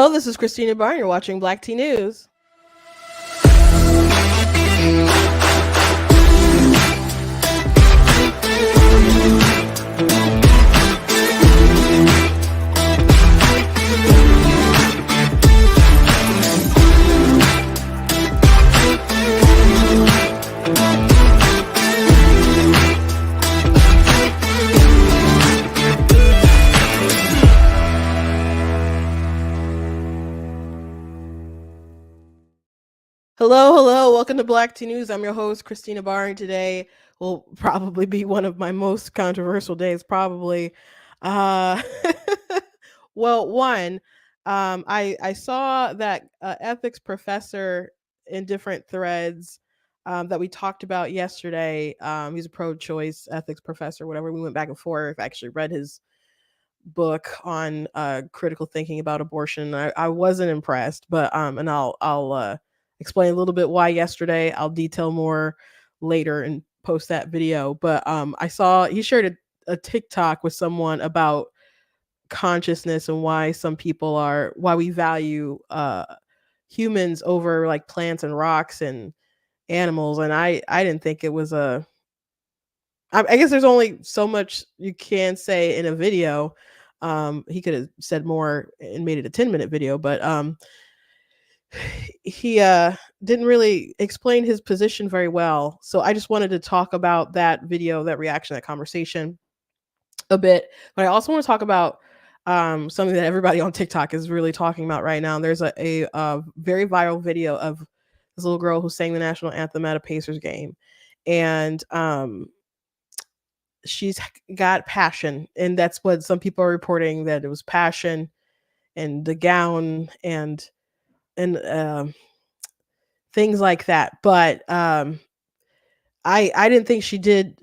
Hello, this is Christina Barr. You're watching Black Tea News. Hello. Welcome to Black Tea News. I'm your host, Christina Barr, and today will probably be one of my most controversial days, probably. Uh, well, one, I saw that ethics professor in different threads that we talked about yesterday. He's a pro-choice ethics professor, whatever. We went back and forth. I actually read his book on critical thinking about abortion. I wasn't impressed, but and I'll explain a little bit why yesterday. I'll detail more later and post that video. But I saw he shared a TikTok with someone about consciousness and why we value humans over like plants and rocks and animals. And I didn't think it was I guess there's only so much you can say in a video. He could have said more and made it a 10-minute video, but he didn't really explain his position very well. So I just wanted to talk about that video, that reaction, that conversation a bit. But I also want to talk about something that everybody on TikTok is really talking about right now. There's a very viral video of this little girl who sang the national anthem at a Pacers game. And she's got passion, and that's what some people are reporting, that it was passion and the gown and things like that. But I didn't think she did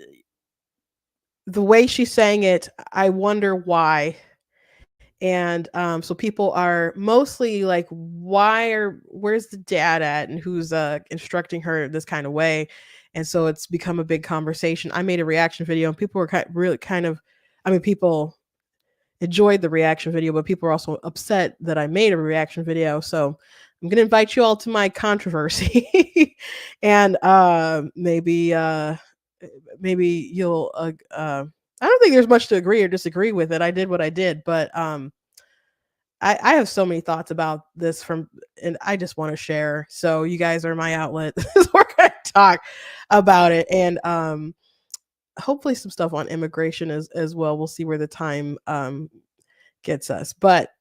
the way she sang it. I wonder why. And so people are mostly like, where's the dad at, and who's instructing her this kind of way? And so it's become a big conversation. I made a reaction video, and people were really kind of, I mean, people enjoyed the reaction video, but people are also upset that I made a reaction video. So I'm going to invite you all to my controversy, and maybe you'll. I don't think there's much to agree or disagree with it. I did what I did, but I have so many thoughts about this and I just want to share. So you guys are my outlet. We're going to talk about it, and hopefully some stuff on immigration as well. We'll see where the time gets us. But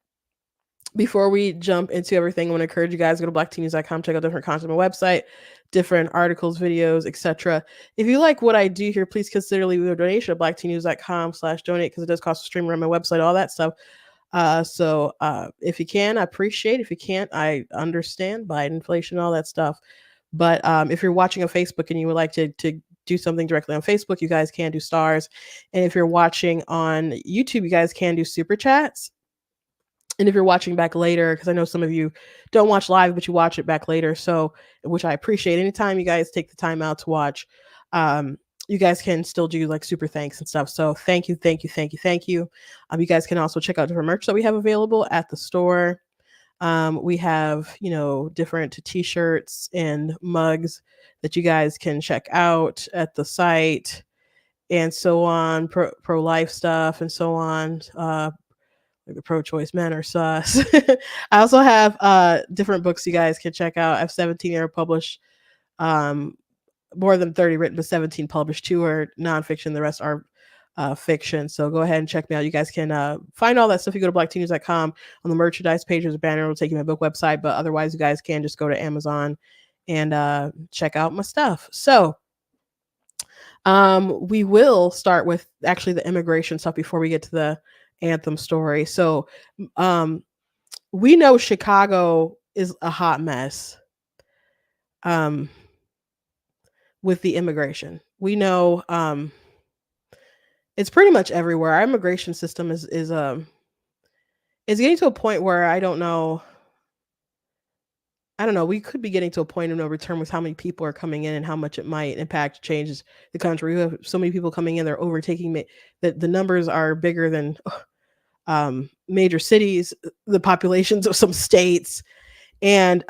before we jump into everything, I want to encourage you guys to go to blackteennews.com, check out different content on my website, different articles, videos, etc. If you like what I do here, please consider leaving a donation at blackteennews.com/donate, because it does cost a stream around my website, all that stuff. So if you can, I appreciate it. If you can't, I understand. Biden, inflation, all that stuff. But if you're watching on Facebook and you would like to do something directly on Facebook, you guys can do stars. And if you're watching on YouTube, you guys can do super chats. And if you're watching back later, because I know some of you don't watch live, but you watch it back later, so, which I appreciate. Anytime you guys take the time out to watch, you guys can still do like super thanks and stuff. So thank you. You guys can also check out different merch that we have available at the store. We have, different t-shirts and mugs that you guys can check out at the site, and so on, pro-life stuff and so on. Like the pro-choice men are sus. I also have different books you guys can check out. I have 17 are published, more than 30 written, but 17 published. 2 are nonfiction, the rest are fiction. So go ahead and check me out. You guys can find all that stuff. You go to blackteennews.com. On the merchandise page, there's a banner. It'll take you to my book website, but otherwise you guys can just go to Amazon and check out my stuff. So we will start with actually the immigration stuff before we get to the anthem story. So we know Chicago is a hot mess with the immigration. We know it's pretty much everywhere. Our immigration system is getting to a point where I don't know, we could be getting to a point of no return with how many people are coming in and how much it might impact changes the country. We have so many people coming in, they're overtaking me. The numbers are bigger than major cities, the populations of some states, and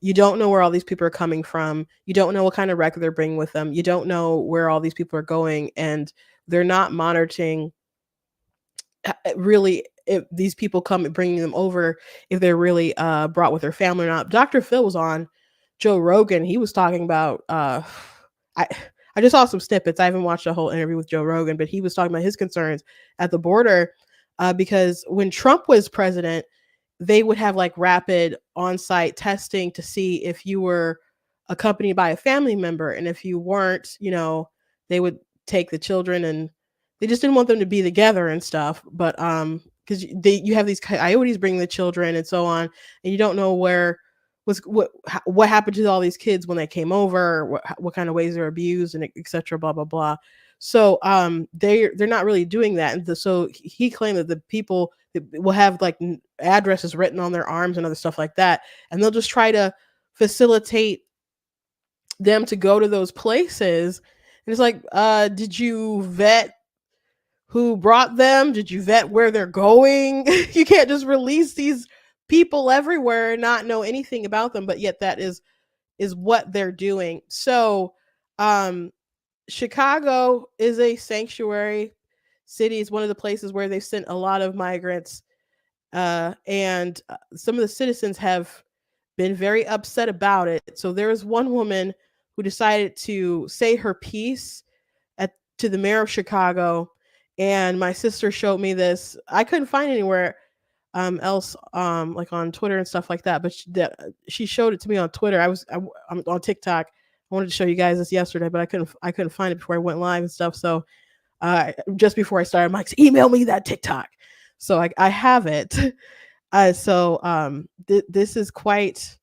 you don't know where all these people are coming from. You don't know what kind of record they're bringing with them. You don't know where all these people are going, and they're not monitoring really if these people come and bringing them over, if they're really brought with their family or not. Dr. Phil was on Joe Rogan. He was talking about I I just saw some snippets. I haven't watched a whole interview with Joe Rogan, but he was talking about his concerns at the border because when Trump was president, they would have like rapid on-site testing to see if you were accompanied by a family member, and if you weren't, they would take the children, and they just didn't want them to be together and stuff. But because you have these coyotes bringing the children and so on, and you don't know what happened to all these kids when they came over, what kind of ways they're abused, and etc. Blah blah blah. So they're not really doing that, and so he claimed that the people will have like addresses written on their arms and other stuff like that, and they'll just try to facilitate them to go to those places. And it's like, did you vet who brought them? Did you vet where they're going? You can't just release these people everywhere and not know anything about them, but yet that is what they're doing. So Chicago is a sanctuary city. It's one of the places where they've sent a lot of migrants, and some of the citizens have been very upset about it. So there was one woman who decided to say her piece to the mayor of Chicago, and my sister showed me this. I couldn't find anywhere else, like on Twitter and stuff like that, but she showed it to me on Twitter. I'm on TikTok. I wanted to show you guys this yesterday, but I couldn't find it before I went live and stuff. So just before I started, Mike's email me that TikTok. So I have it. This is quite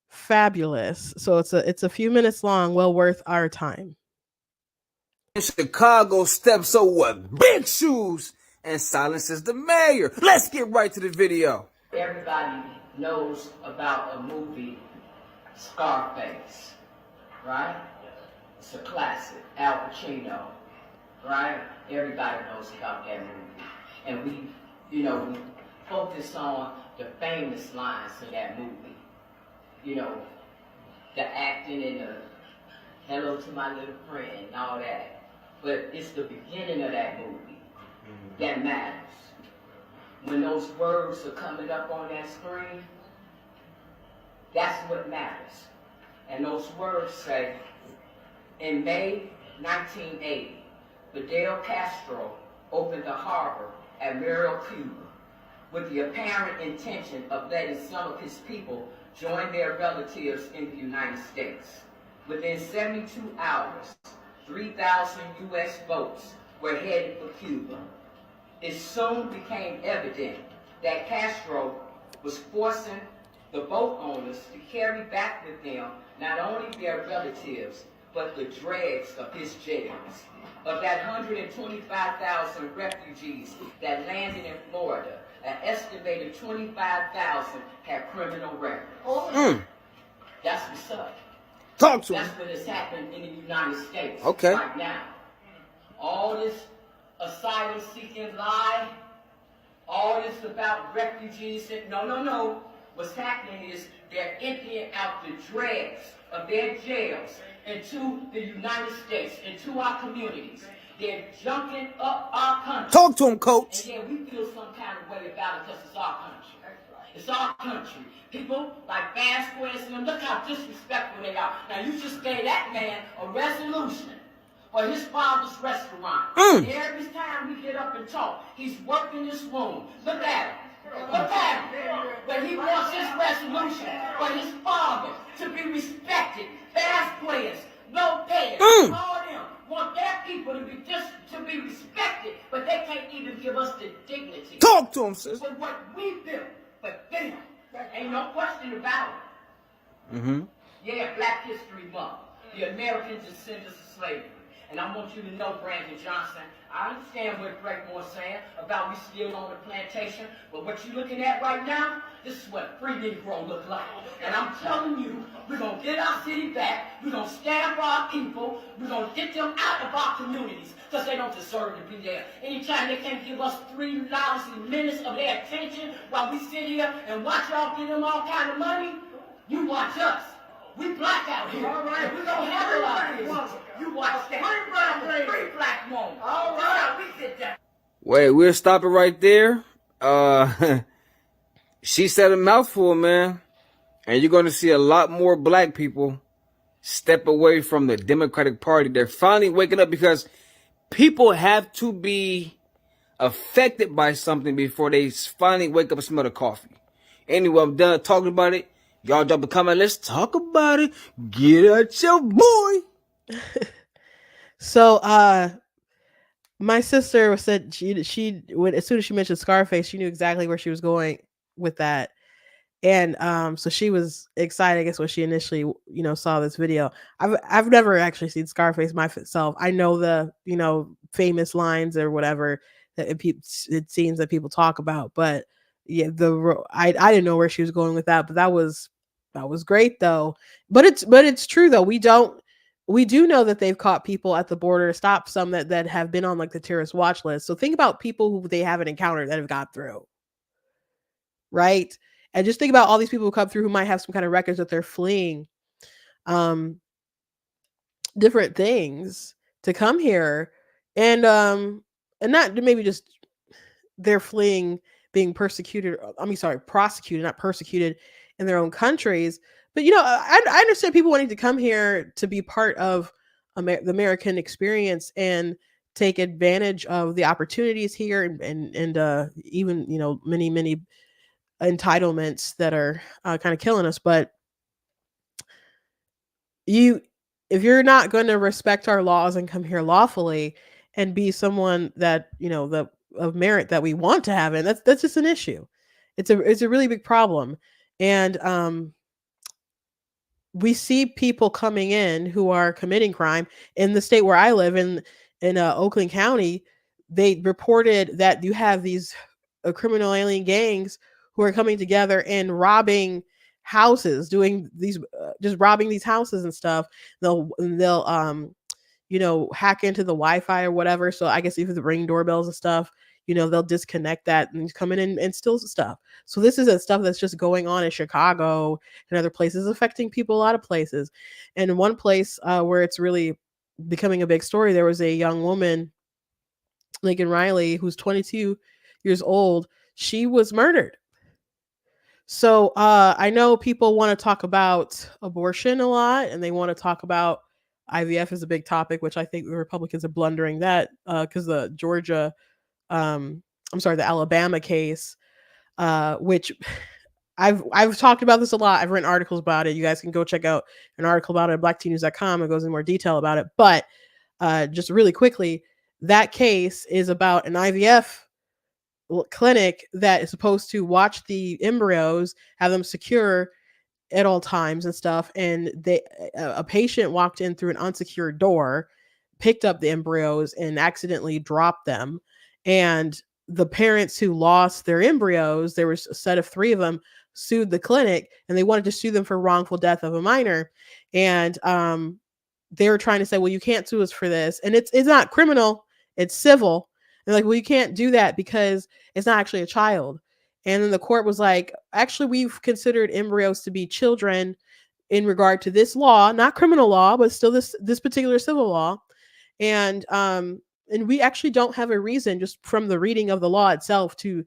fabulous. So it's a few minutes long, well worth our time. In Chicago steps over big shoes and silences the mayor. Let's get right to the video. Everybody knows about a movie, Scarface, right? It's a classic, Al Pacino, right? Everybody knows about that movie. And we focus on the famous lines in that movie. The acting and the hello to my little friend and all that. But it's the beginning of that movie that matters. When those words are coming up on that screen, that's what matters. And those words say, in May 1980, Fidel Castro opened the harbor at Muro, Cuba, with the apparent intention of letting some of his people join their relatives in the United States. Within 72 hours, 3,000 U.S. boats were headed for Cuba. It soon became evident that Castro was forcing the boat owners to carry back with them not only their relatives, but the dregs of his jails. Of that 125,000 refugees that landed in Florida, an estimated 25,000 had criminal records. That's what's up. Talk to him. That's what has happened in the United States right now. All this asylum-seeking lie, all this about refugees. No. What's happening is they're emptying out the dregs of their jails into the United States, into our communities. They're junking up our country. Talk to him, coach. And we feel some kind of way about it because it's our country. It's our country. People like Vasquez and them, look how disrespectful they are. Now you just gave that man a resolution for his father's restaurant. Every time we get up and talk, he's working this room. Look at him. Look at him. But he wants his resolution for his father to be respected. Vasquez, Lopez, all them want their people to be respected, but they can't even give us the dignity. Talk to him, sister. For what we built. But them, ain't no question about it. Yeah, Black History Month. The American descendants of slavery. And I want you to know, Brandon Johnson, I understand what Breakmore's saying about we still on the plantation, but what you're looking at right now, This is what free Negro look like. And I'm telling you, we're going to get our city back. We're going to stand for our people. We're going to get them out of our communities because they don't deserve to be there. Anytime they can't give us 3 lousy minutes of their attention while we sit here and watch y'all give them all kind of money, you watch us. We black out here. All right. We're going to handle our business. You watch that. Free black woman. All right. We sit down. Wait, we'll stop it right there. She said a mouthful, man. And you're going to see a lot more black people step away from the Democratic Party. They're finally waking up because people have to be affected by something before they finally wake up and smell the coffee. Anyway, I'm done talking about it. Y'all drop a comment. Let's talk about it. Get at your boy. So, my sister said she when as soon as she mentioned Scarface, she knew exactly where she was going with that. And so she was excited, I guess, when she initially, saw this video. I've never actually seen Scarface myself. I know the, famous lines or whatever that it seems that people talk about, but yeah, I didn't know where she was going with that, but that was great though. But it's true though. We do know that they've caught people at the border, stopped some that have been on like the terrorist watch list. So think about people who they haven't encountered that have got through. Right? And just think about all these people who come through who might have some kind of records that they're fleeing different things to come here. And not maybe just they're fleeing being persecuted. Prosecuted, not persecuted in their own countries. But, I understand people wanting to come here to be part of the American experience and take advantage of the opportunities here and even, many, many entitlements that are kind of killing us. But if you're not going to respect our laws and come here lawfully and be someone that of merit that we want to have, and that's just an issue. It's a really big problem. And we see people coming in who are committing crime in the state where I live in Oakland County. They reported that you have these criminal alien gangs who are coming together and robbing houses, doing these just robbing these houses and stuff. They'll hack into the Wi-Fi or whatever. So I guess even the Ring doorbells and stuff, they'll disconnect that and come in and steal stuff. So this is stuff that's just going on in Chicago and other places, affecting people a lot of places. And in one place where it's really becoming a big story, there was a young woman, Lincoln Riley, who's 22 years old. She was murdered. So I know people want to talk about abortion a lot, and they want to talk about IVF is a big topic, which I think the Republicans are blundering that because the the Alabama case, which I've talked about this a lot. I've written articles about it. You guys can go check out an article about it at blacktnews.com. It goes in more detail about it. But just really quickly, that case is about an IVF clinic that is supposed to watch the embryos, have them secure at all times and stuff. And a patient walked in through an unsecured door, picked up the embryos and accidentally dropped them. And the parents who lost their embryos, there was a set of 3 of them, sued the clinic, and they wanted to sue them for wrongful death of a minor. And they were trying to say, well, you can't sue us for this. And it's not criminal, it's civil. And like, well, you can't do that because it's not actually a child. And then the court was like, actually, we've considered embryos to be children in regard to this law, not criminal law, but still this particular civil law. And we actually don't have a reason, just from the reading of the law itself, to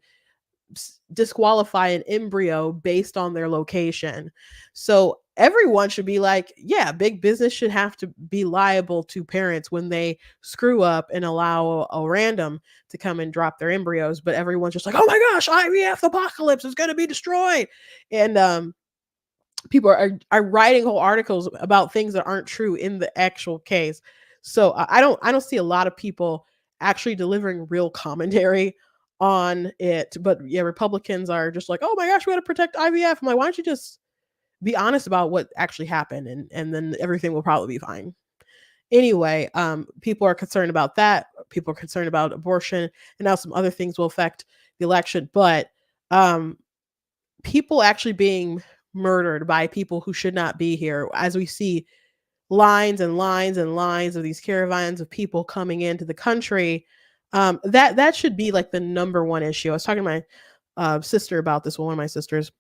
disqualify an embryo based on their location. So everyone should be like, yeah, big business should have to be liable to parents when they screw up and allow a random to come and drop their embryos. But everyone's just like, oh my gosh, IVF apocalypse is going to be destroyed. And people are writing whole articles about things that aren't true in the actual case. So I don't see a lot of people actually delivering real commentary on it. But yeah, Republicans are just like, oh my gosh, we got to protect IVF. I'm like, why don't you just be honest about what actually happened, and then everything will probably be fine. Anyway, people are concerned about that. People are concerned about abortion, and now some other things will affect the election. But people actually being murdered by people who should not be here, as we see lines and lines and lines of these caravans of people coming into the country. That should be like the number one issue. I was talking to my sister about this, well, one of my sisters,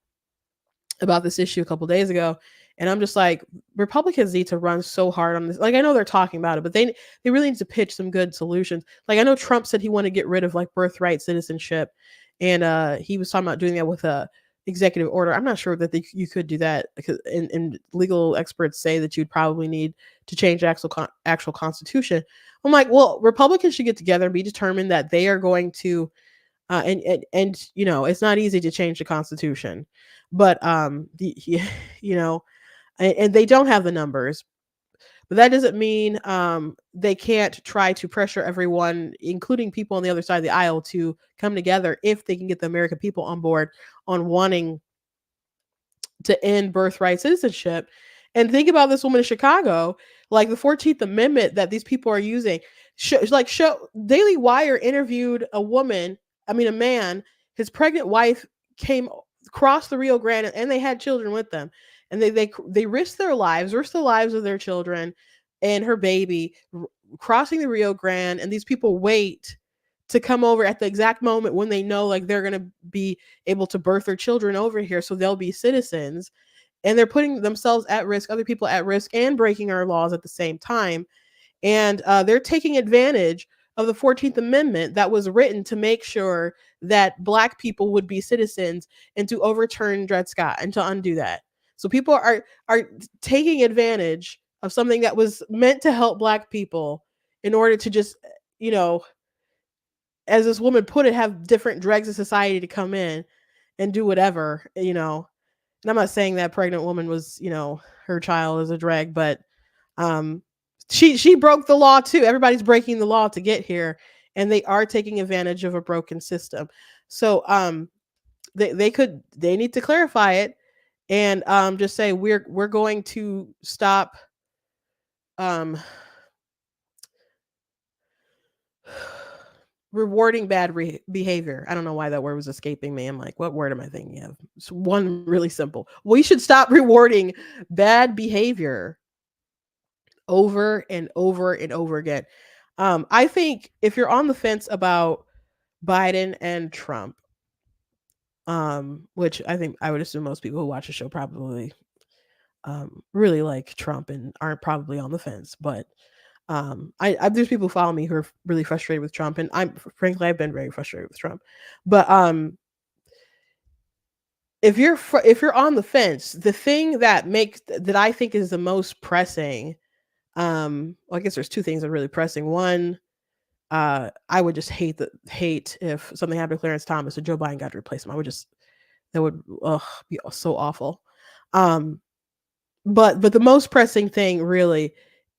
about this issue a couple days ago, and I'm just like, Republicans need to run so hard on this. Like, I know they're talking about it, but they really need to pitch some good solutions. Like, I know Trump said he wanted to get rid of like birthright citizenship, and he was talking about doing that with a executive order. I'm not sure that you could do that because, and legal experts say that you'd probably need to change the actual constitution. I'm like, well, Republicans should get together and be determined that they are going to and you know, it's not easy to change the constitution, but you know, and they don't have the numbers, but that doesn't mean they can't try to pressure everyone, including people on the other side of the aisle, to come together if they can get the American people on board on wanting to end birthright citizenship. And think about this woman in Chicago, like the 14th Amendment that these people are using. Daily Wire interviewed a woman, I mean, a man, his pregnant wife came across the Rio Grande and they had children with them. And they risked their lives, risked the lives of their children and her baby crossing the Rio Grande. And these people wait to come over at the exact moment when they know like they're going to be able to birth their children over here so they'll be citizens, and they're putting themselves at risk, other people at risk, and breaking our laws at the same time. And they're taking advantage of the 14th Amendment that was written to make sure that Black people would be citizens and to overturn Dred Scott and to undo that. So people are taking advantage of something that was meant to help Black people in order to just, you know, as this woman put it, have different dregs of society to come in and do whatever, you know. And I'm not saying that pregnant woman was, you know, her child is a drag, but um she broke the law too. Everybody's breaking the law to get here, and they are taking advantage of a broken system. So they need to clarify it and just say we're going to stop um rewarding bad behavior. I don't know why that word was escaping me. I'm like, what word am I thinking of? It's one really simple. We should stop rewarding bad behavior over and over and over again. I think if you're on the fence about Biden and Trump, which I think I would assume most people who watch the show probably really like Trump and aren't probably on the fence, but I there's people who follow me who are really frustrated with Trump, and I'm frankly I've been very frustrated with Trump. But if you're on the fence, the thing that I think is the most pressing, well, I guess there's two things that are really pressing. One, I would just hate if something happened to Clarence Thomas and Joe Biden got to replace him. I would just that would be so awful. Um, but the most pressing thing really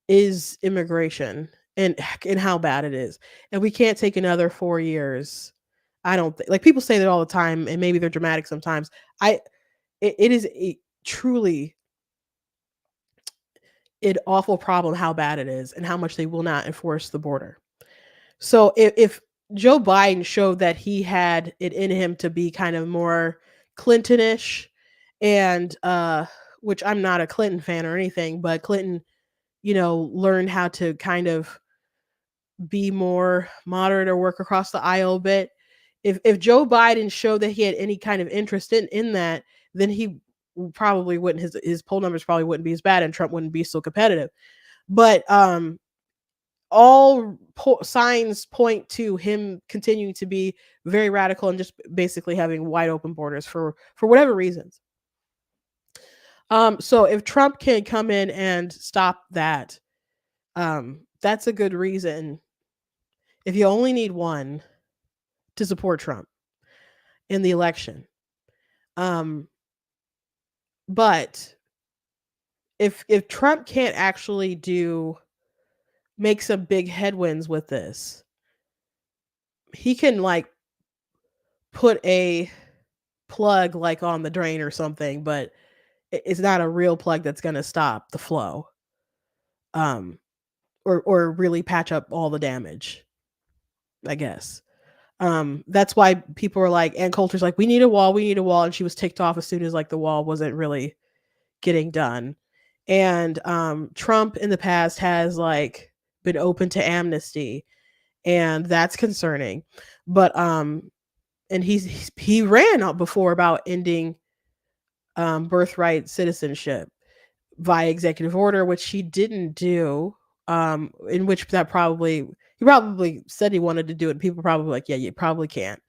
is immigration and how bad it is. And we can't take another 4 years. I don't think, like, people say that all the time, and maybe they're dramatic sometimes. I it is a truly an awful problem how bad it is and how much they will not enforce the border. So if Joe Biden showed that he had it in him to be kind of more Clintonish, and which I'm not a Clinton fan or anything, but Clinton, you know, learned how to kind of be more moderate or work across the aisle a bit. If Joe Biden showed that he had any kind of interest in that, then he probably wouldn't, his poll numbers probably wouldn't be as bad and Trump wouldn't be so competitive. But all signs point to him continuing to be very radical and just basically having wide open borders for whatever reasons. So if Trump can come in and stop that, that's a good reason, if you only need one, to support Trump in the election. Um, but if Trump can't actually make some big headwinds with this, he can like put a plug like on the drain or something, but it's not a real plug that's going to stop the flow. Or really patch up all the damage, I guess. That's why people were like, Ann Coulter's like, we need a wall, we need a wall. And she was ticked off as soon as like the wall wasn't really getting done. And Trump in the past has like been open to amnesty, and that's concerning. But and he ran out before about ending birthright citizenship via executive order, which he didn't do. In which that probably he probably said he wanted to do it. People probably like, yeah, you probably can't.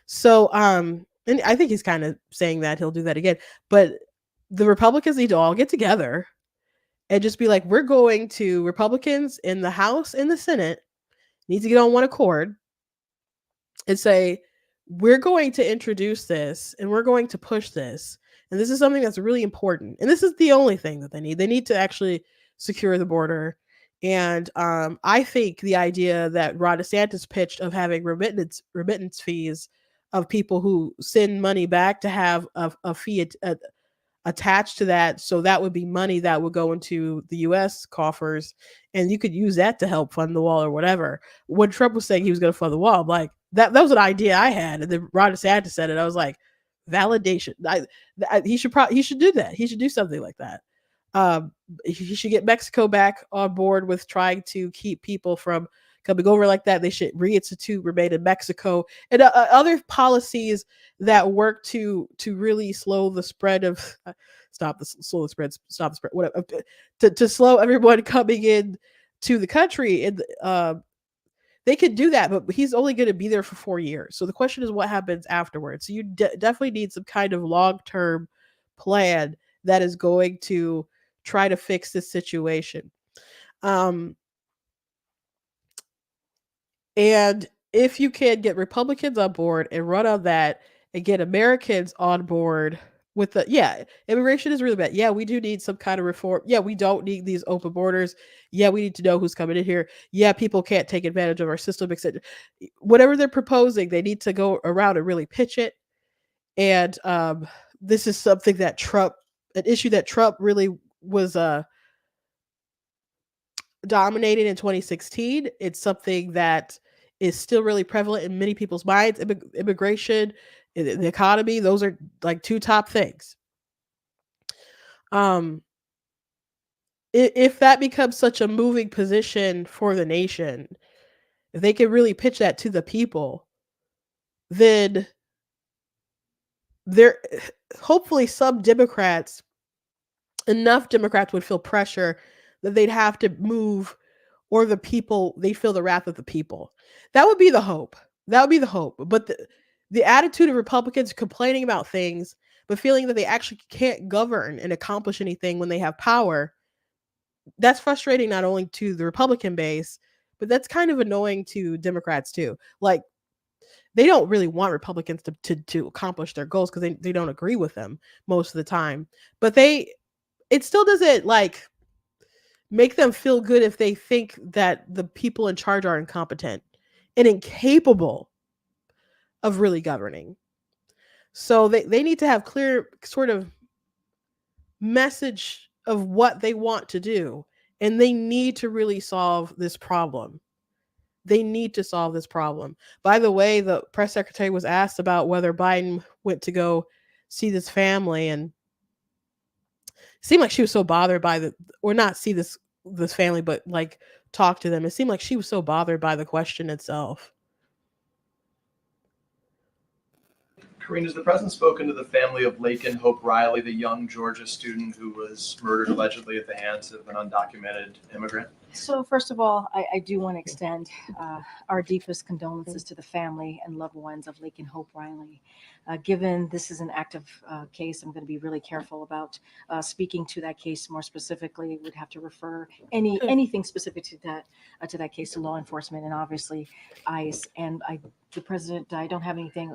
So and I think he's kind of saying that he'll do that again. But the Republicans need to all get together and just be like, we're going to Republicans in the House and the Senate need to get on one accord and say, we're going to introduce this and we're going to push this. And this is something that's really important. And this is the only thing that they need. They need to actually secure the border. And I think the idea that Ron DeSantis pitched of having remittance fees of people who send money back to have a fee attached to that, so that would be money that would go into the US coffers, and you could use that to help fund the wall or whatever. When Trump was saying he was going to fund the wall, I'm like, that was an idea I had, and then Ron DeSantis said it. I was like, validation. He should do that. He should do something like that. He should get Mexico back on board with trying to keep people from coming over like that. They should reinstitute remain in Mexico, and other policies that work to really slow the spread of stop the spread, whatever, to slow everyone coming in to the country. And they could do that, but he's only going to be there for 4 years. So the question is, what happens afterwards? So you definitely need some kind of long-term plan that is going to try to fix this situation. And if you can get Republicans on board and run on that and get Americans on board with the, yeah, immigration is really bad. Yeah, we do need some kind of reform. Yeah, we don't need these open borders. Yeah, we need to know who's coming in here. Yeah, people can't take advantage of our system, etc. Whatever they're proposing, they need to go around and really pitch it. And this is something that an issue that Trump really was dominated in 2016. It's something that is still really prevalent in many people's minds. Immigration, the economy, those are like two top things. If that becomes such a moving position for the nation, if they can really pitch that to the people, then there hopefully enough Democrats would feel pressure that they'd have to move, or the people, they feel the wrath of the people. That would be the hope. That would be the hope. But the attitude of Republicans complaining about things, but feeling that they actually can't govern and accomplish anything when they have power, that's frustrating not only to the Republican base, but that's kind of annoying to Democrats too. Like, they don't really want Republicans to accomplish their goals because they don't agree with them most of the time. But it still doesn't like make them feel good if they think that the people in charge are incompetent and incapable of really governing. So they need to have clear sort of message of what they want to do. And they need to really solve this problem. They need to solve this problem. By the way, the press secretary was asked about whether Biden went to go see this family, and it seemed like she was so bothered by or not see this family, but like talk to them. It seemed like she was so bothered by the question itself. Karine, has the president spoken to the family of Laken Hope Riley, the young Georgia student who was murdered allegedly at the hands of an undocumented immigrant? So first of all, I do want to extend our deepest condolences to the family and loved ones of Laken Hope Riley. Given this is an active case, I'm going to be really careful about speaking to that case more specifically. We'd have to refer anything specific to that case to law enforcement and obviously ICE. And the president, I don't have anything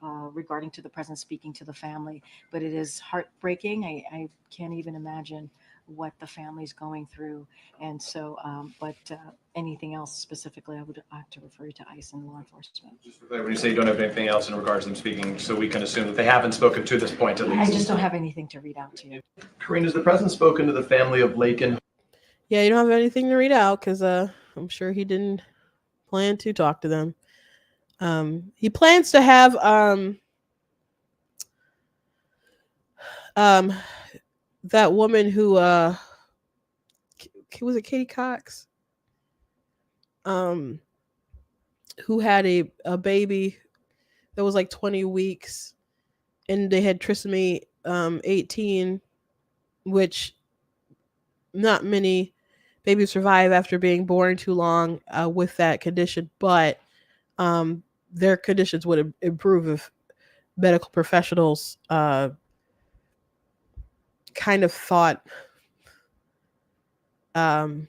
regarding to the president speaking to the family, but it is heartbreaking. I can't even imagine what the family's going through. And so, but anything else specifically, I would have to refer you to ICE and law enforcement. Just for clarity, when you say you don't have anything else in regards to them speaking, so we can assume that they haven't spoken to this point at least. I just don't have anything to read out to you. Karine, has the president spoken to the family of Laken? Yeah, you don't have anything to read out because I'm sure he didn't plan to talk to them. He plans to have um that woman who was it Katie Cox, um who had a baby that was like 20 weeks, and they had trisomy 18, which not many babies survive after being born too long with that condition, but um their conditions would improve if medical professionals kind of thought, um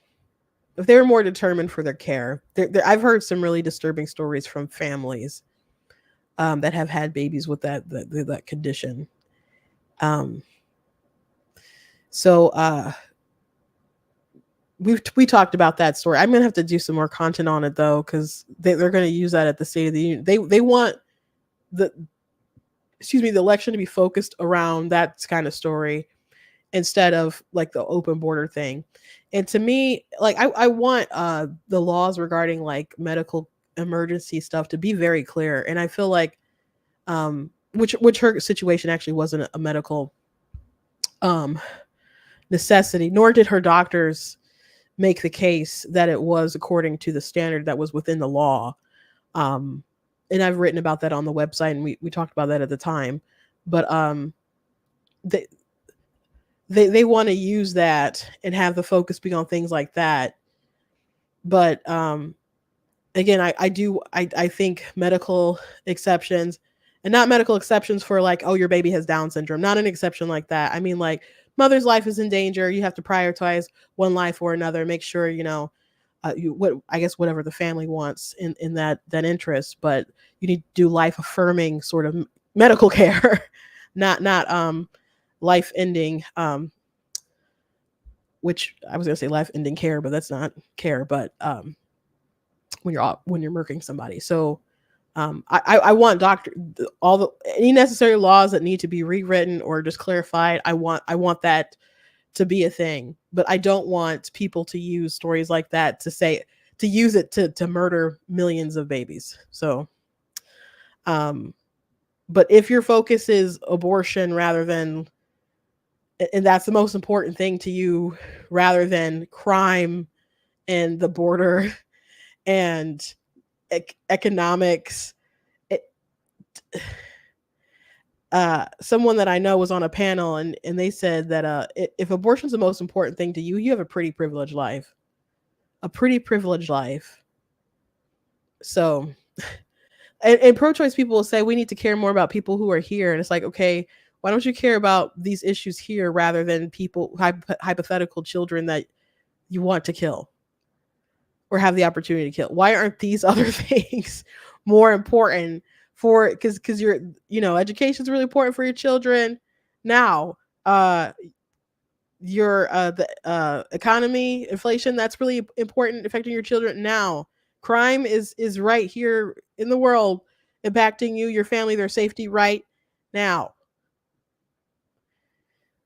if they were more determined for their care. I've heard some really disturbing stories from families that have had babies with that condition. Um, so we talked about that story. I'm gonna have to do some more content on it though, because they're gonna use that at the State of the Union. They want the the election to be focused around that kind of story instead of like the open border thing. And to me, like I want the laws regarding like medical emergency stuff to be very clear. And I feel like which her situation actually wasn't a medical um necessity, nor did her doctors make the case that it was according to the standard that was within the law. Um and I've written about that on the website, and we talked about that at the time. But they they want to use that and have the focus be on things like that. But again, I think medical exceptions, and not medical exceptions for like, oh, your baby has Down syndrome, not an exception like that. I mean, like, mother's life is in danger, you have to prioritize one life or another, make sure you what I guess whatever the family wants in that interest, but you need to do life affirming sort of medical care, not life ending, which I was gonna say life ending care, but that's not care. But when you're murking somebody, so I want all the any necessary laws that need to be rewritten or just clarified. I want that to be a thing, but I don't want people to use stories like that to use it to murder millions of babies. So, um, but if your focus is abortion rather than, and that's the most important thing to you, rather than crime and the border and economics. It, someone that I know was on a panel, and they said that if abortion's the most important thing to you, you have a pretty privileged life. A pretty privileged life. So, and pro-choice people will say we need to care more about people who are here, and it's like, okay, why don't you care about these issues here rather than people hypothetical children that you want to kill or have the opportunity to kill? Why aren't these other things more important for, because you're, education is really important for your children now. Your the economy, inflation, that's really important, affecting your children now. Crime is right here in the world, impacting you, your family, their safety right now.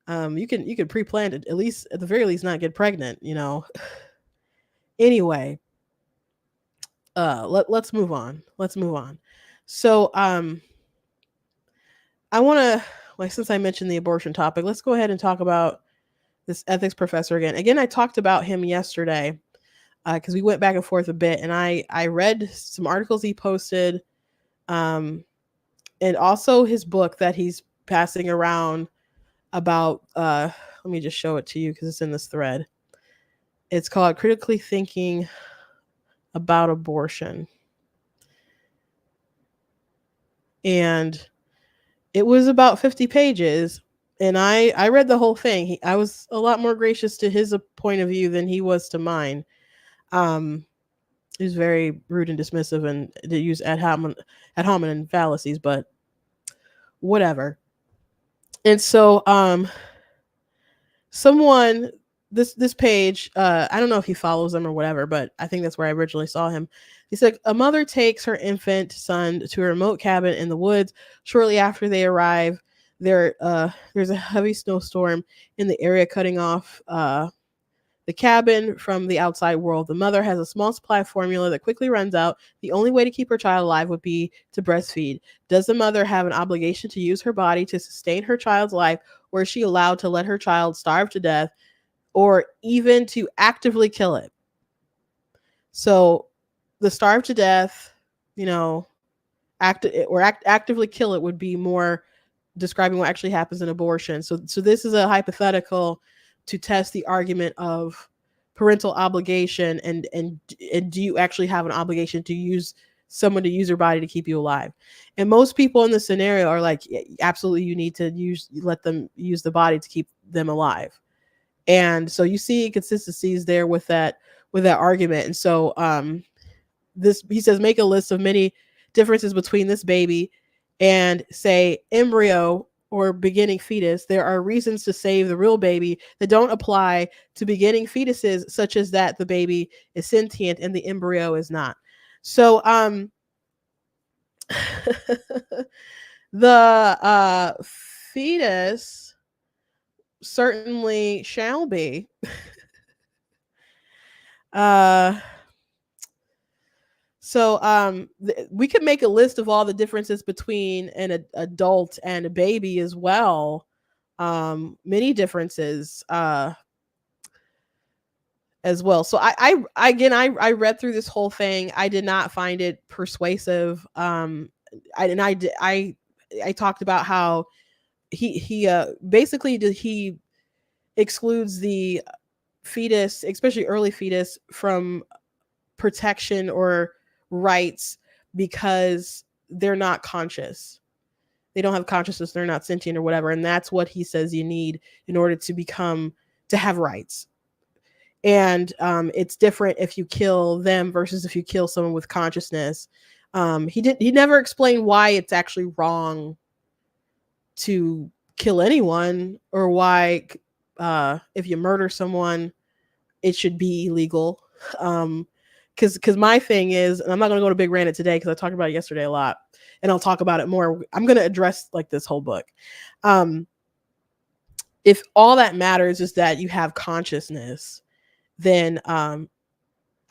You can pre-plan it, at least, at the very least, not get pregnant. Anyway, let's move on. So I want to, like, since I mentioned the abortion topic, let's go ahead and talk about this ethics professor again. I talked about him yesterday because we went back and forth a bit, and I read some articles he posted, and also his book that he's passing around about. Let me just show it to you because it's in this thread. It's called Critically Thinking About Abortion, and it was about 50 pages. And I read the whole thing. I was a lot more gracious to his point of view than he was to mine. He was very rude and dismissive, and to use ad hominem fallacies, but whatever. And so, someone, this page, I don't know if he follows them or whatever, but I think that's where I originally saw him. He said a mother takes her infant son to a remote cabin in the woods. Shortly after they arrive, there's a heavy snowstorm in the area, cutting off the cabin from the outside world. The mother has a small supply of formula that quickly runs out. The only way to keep her child alive would be to breastfeed. Does the mother have an obligation to use her body to sustain her child's life, or is she allowed to let her child starve to death, or even to actively kill it? So the starve to death, you know, actively kill it would be more describing what actually happens in abortion. So this is a hypothetical to test the argument of parental obligation, and do you actually have an obligation to use someone to use your body to keep you alive? And most people in this scenario are like, yeah, absolutely, you need to let them use the body to keep them alive. And so you see inconsistencies there with that argument. And so this, he says, make a list of many differences between this baby and, say, embryo or beginning fetus. There are reasons to save the real baby that don't apply to beginning fetuses, such as that the baby is sentient and the embryo is not. So the fetus certainly shall be we could make a list of all the differences between an adult and a baby as well. Many differences as well. So I read through this whole thing. I did not find it persuasive. I talked about how he basically he excludes the fetus, especially early fetus, from protection or rights because they're not conscious. They don't have consciousness. They're not sentient or whatever. And that's what he says you need in order to have rights. And it's different if you kill them versus if you kill someone with consciousness. He never explained why it's actually wrong to kill anyone, or why if you murder someone, it should be illegal. Because my thing is, and I'm not going to go to big rant today because I talked about it yesterday a lot, and I'll talk about it more. I'm going to address like this whole book. If all that matters is that you have consciousness, then I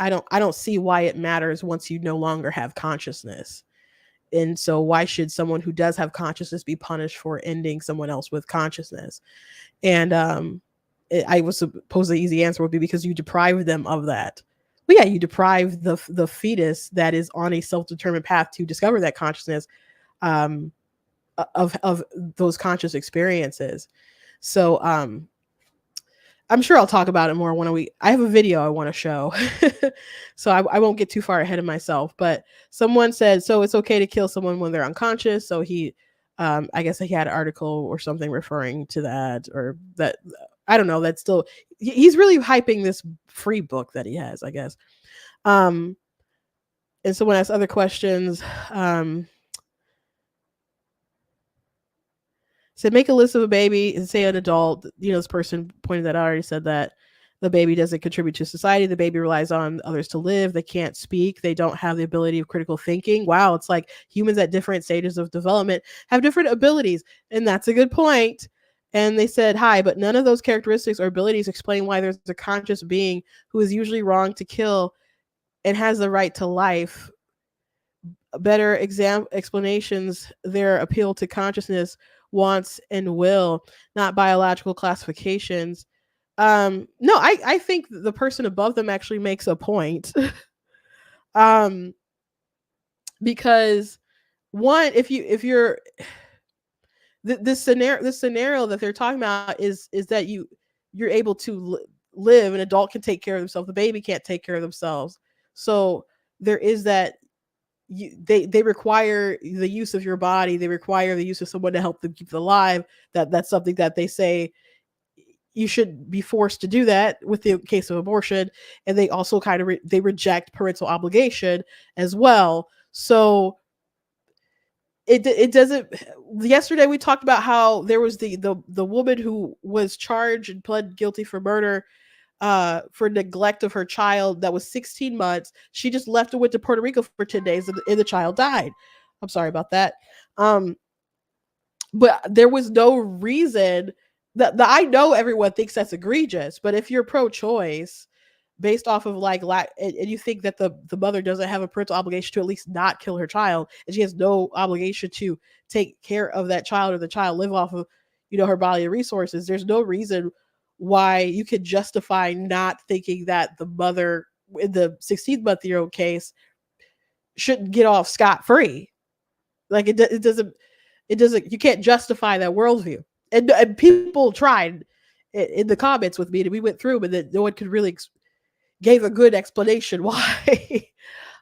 don't see why it matters once you no longer have consciousness. And so why should someone who does have consciousness be punished for ending someone else with consciousness? And I was supposed the easy answer would be because you deprive them of that. Well, yeah, you deprive the fetus that is on a self-determined path to discover that consciousness of those conscious experiences. So I'm sure I'll talk about it more when I have a video I want to show. So I won't get too far ahead of myself. But someone said, so it's okay to kill someone when they're unconscious. So he, I guess he had an article or something referring to that, or that, I don't know. That's still, he's really hyping this free book that he has, I guess. And someone asked other questions. Said, make a list of a baby and say an adult. You know, this person pointed that out, already said that the baby doesn't contribute to society. The baby relies on others to live. They can't speak. They don't have the ability of critical thinking. Wow. It's like humans at different stages of development have different abilities. And that's a good point. And they said, hi, but none of those characteristics or abilities explain why there's a conscious being who is usually wrong to kill and has the right to life. Better explanations, their appeal to consciousness, wants, and will, not biological classifications. No, I think the person above them actually makes a point. Because one, if you're this scenario that they're talking about is that you're able to live. An adult can take care of themselves. The baby can't take care of themselves. So there is that. They require the use of your body. They require the use of someone to help them keep them alive. That's something that they say you should be forced to do that with the case of abortion. And they also kind of they reject parental obligation as well. So it doesn't. Yesterday we talked about how there was the woman who was charged and pled guilty for murder for neglect of her child that was 16 months. She just left and went to Puerto Rico for 10 days and the child died. I'm sorry about that. But there was no reason the I know everyone thinks that's egregious, but if you're pro-choice based off of like and you think that the mother doesn't have a parental obligation to at least not kill her child, and she has no obligation to take care of that child, or the child live off of, her bodily resources, there's no reason why you could justify not thinking that the mother in the 16-month-year-old case shouldn't get off scot-free. Like it doesn't, you can't justify that worldview. And people tried in the comments with me, and we went through, but then no one could really gave a good explanation why.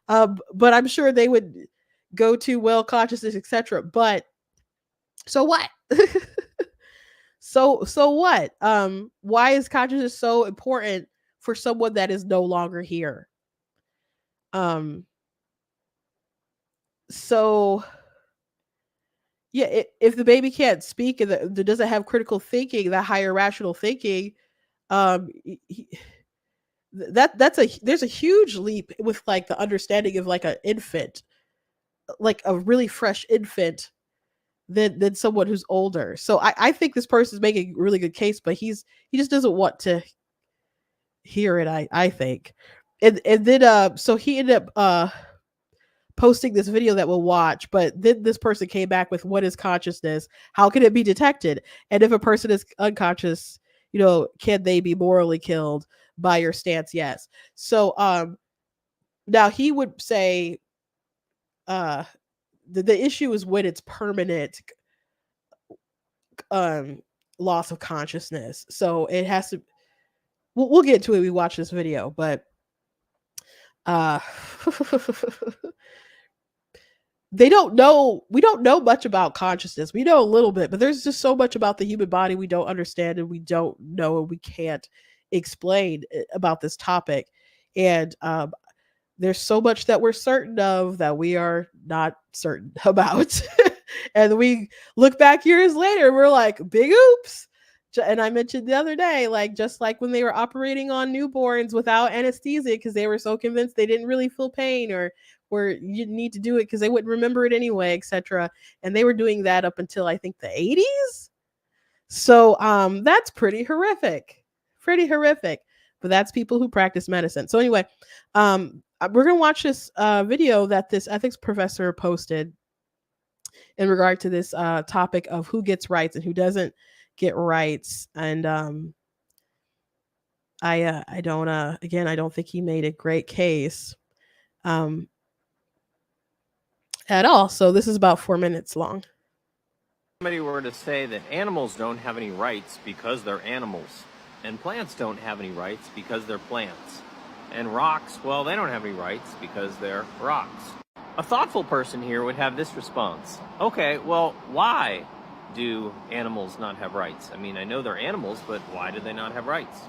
But I'm sure they would go to, well, consciousness, etc. But so what? So what? Why is consciousness so important for someone that is no longer here? So yeah, if the baby can't speak and doesn't have critical thinking, that higher rational thinking, there's a huge leap with like the understanding of like an infant, like a really fresh infant, than someone who's older. So I think this person's making a really good case, but he just doesn't want to hear it. I think, and then so he ended up posting this video that we'll watch, but then this person came back with, what is consciousness? How can it be detected? And if a person is unconscious, can they be morally killed? By your stance, yes. So now he would say the issue is when it's permanent loss of consciousness. So it has to, we'll get to it, we watch this video, but uh we don't know much about consciousness. We know a little bit, but there's just so much about the human body we don't understand, and we don't know, and we can't explain about this topic. And there's so much that we're certain of that we are not certain about. And we look back years later, we're like, big oops. And I mentioned the other day, like, just like when they were operating on newborns without anesthesia because they were so convinced they didn't really feel pain, or you need to do it because they wouldn't remember it anyway, etc. And they were doing that up until I think the 80s. So that's pretty horrific. Pretty horrific. But that's people who practice medicine. So anyway, we're gonna watch this video that this ethics professor posted in regard to this topic of who gets rights and who doesn't get rights. And I don't think he made a great case at all. So this is about 4 minutes long. Somebody were to say that animals don't have any rights because they're animals, and plants don't have any rights because they're plants, and rocks, well, they don't have any rights because they're rocks. A thoughtful person here would have this response. Okay, well, why do animals not have rights? I mean, I know they're animals, but why do they not have rights?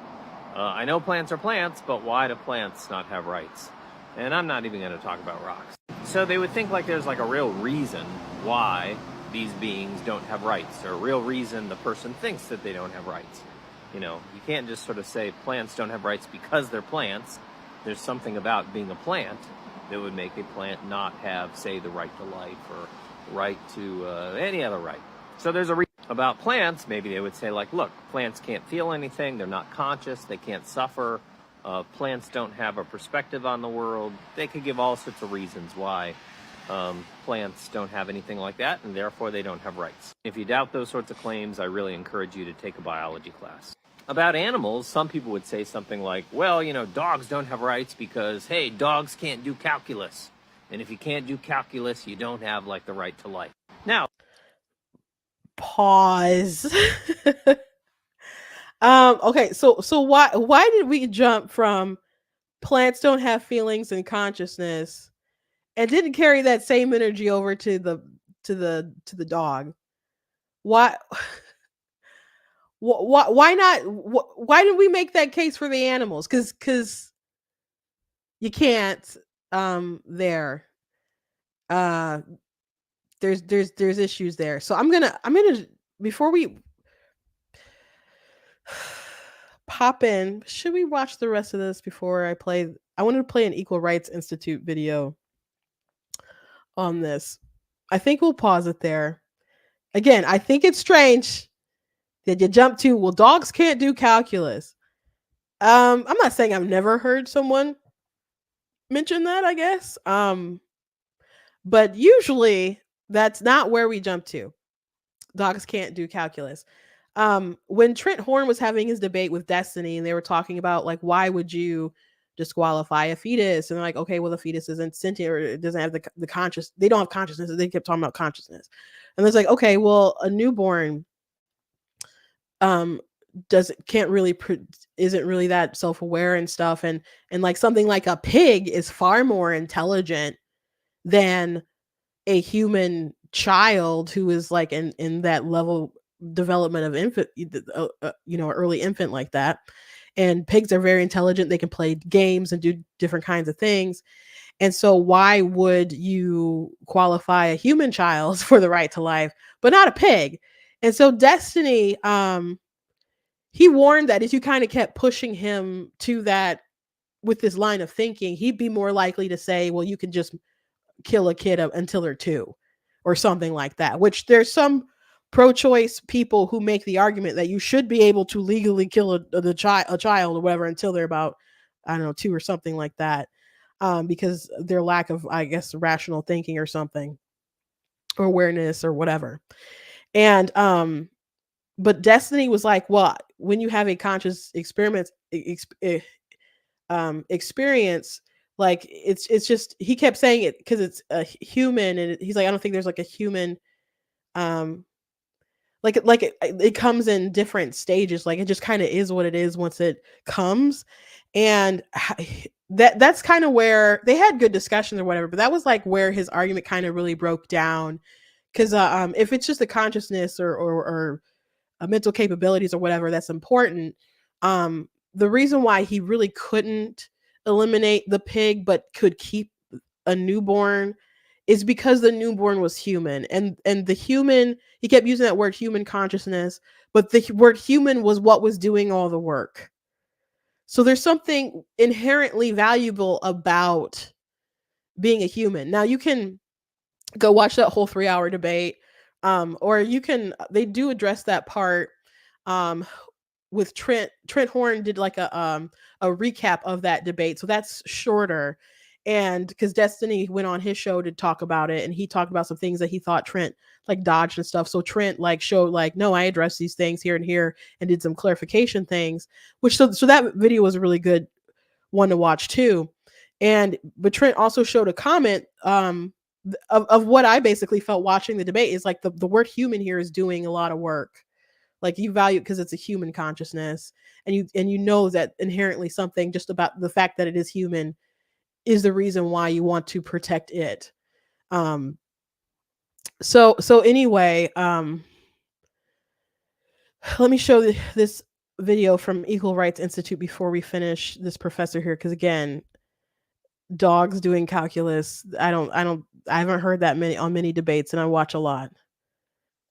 I know plants are plants, but why do plants not have rights? And I'm not even going to talk about rocks. So they would think like there's like a real reason why these beings don't have rights, or a real reason the person thinks that they don't have rights. You can't just sort of say plants don't have rights because they're plants. There's something about being a plant that would make a plant not have, say, the right to life, or right to any other right. So there's a reason. About plants, maybe they would say, like, look, plants can't feel anything, they're not conscious, they can't suffer, plants don't have a perspective on the world. They could give all sorts of reasons why plants don't have anything like that, and therefore they don't have rights. If you doubt those sorts of claims, I really encourage you to take a biology class. About animals, some people would say something like, well, dogs don't have rights because, hey, dogs can't do calculus. And if you can't do calculus, you don't have, like, the right to life. Now, pause. Okay, so why did we jump from plants don't have feelings and consciousness and didn't carry that same energy over to the dog? Why why not? Why did we make that case for the animals? Because you can't there. There's issues there. So I'm gonna before we pop in, should we watch the rest of this before I play? I wanted to play an Equal Rights Institute video on this. I think we'll pause it there. Again, I think it's strange. that you jump to, well, dogs can't do calculus. I'm not saying I've never heard someone mention that, I guess. But usually that's not where we jump to. Dogs can't do calculus. When Trent Horn was having his debate with Destiny and they were talking about like why would you disqualify a fetus, and they're like, okay, well, the fetus isn't sentient or it doesn't have the conscious, they don't have consciousness. They kept talking about consciousness. And it's like, okay, well, a newborn um doesn't can't really isn't really that self-aware and stuff, and like something like a pig is far more intelligent than a human child who is like in that level development of infant, early infant like that. And pigs are very intelligent. They can play games and do different kinds of things. And so why would you qualify a human child for the right to life, but not a pig? And so Destiny, he warned that if you kind of kept pushing him to that with this line of thinking, he'd be more likely to say, well, you can just kill a kid until they're 2 or something like that, which there's some pro-choice people who make the argument that you should be able to legally kill a child or whatever until they're about, I don't know, 2 or something like that, because their lack of, I guess, rational thinking or something, or awareness or whatever. And but Destiny was like, well, when you have a conscious experience, like it's just, he kept saying it because it's a human, and he's like, I don't think there's like a human, like it comes in different stages, like it just kind of is what it is once it comes. And that's kind of where they had good discussions or whatever, but that was like where his argument kind of really broke down. Because if it's just a consciousness or mental capabilities or whatever that's important, the reason why he really couldn't eliminate the pig but could keep a newborn is because the newborn was human, and the human, he kept using that word human consciousness, but the word human was what was doing all the work. So there's something inherently valuable about being a human. Now you can go watch that whole 3-hour debate, or you can, they do address that part with Trent Horn did like a recap of that debate, so that's shorter. And because Destiny went on his show to talk about it, and he talked about some things that he thought Trent like dodged and stuff, so Trent like showed like, no, I addressed these things here and here and did some clarification things, which so that video was a really good one to watch too. And but Trent also showed a comment of what I basically felt watching the debate is like the word human here is doing a lot of work. Like you value it because it's a human consciousness, and you know that inherently something just about the fact that it is human is the reason why you want to protect it. So anyway, let me show this video from Equal Rights Institute before we finish this professor here, because again, dogs doing calculus, I haven't heard that many on many debates, and I watch a lot.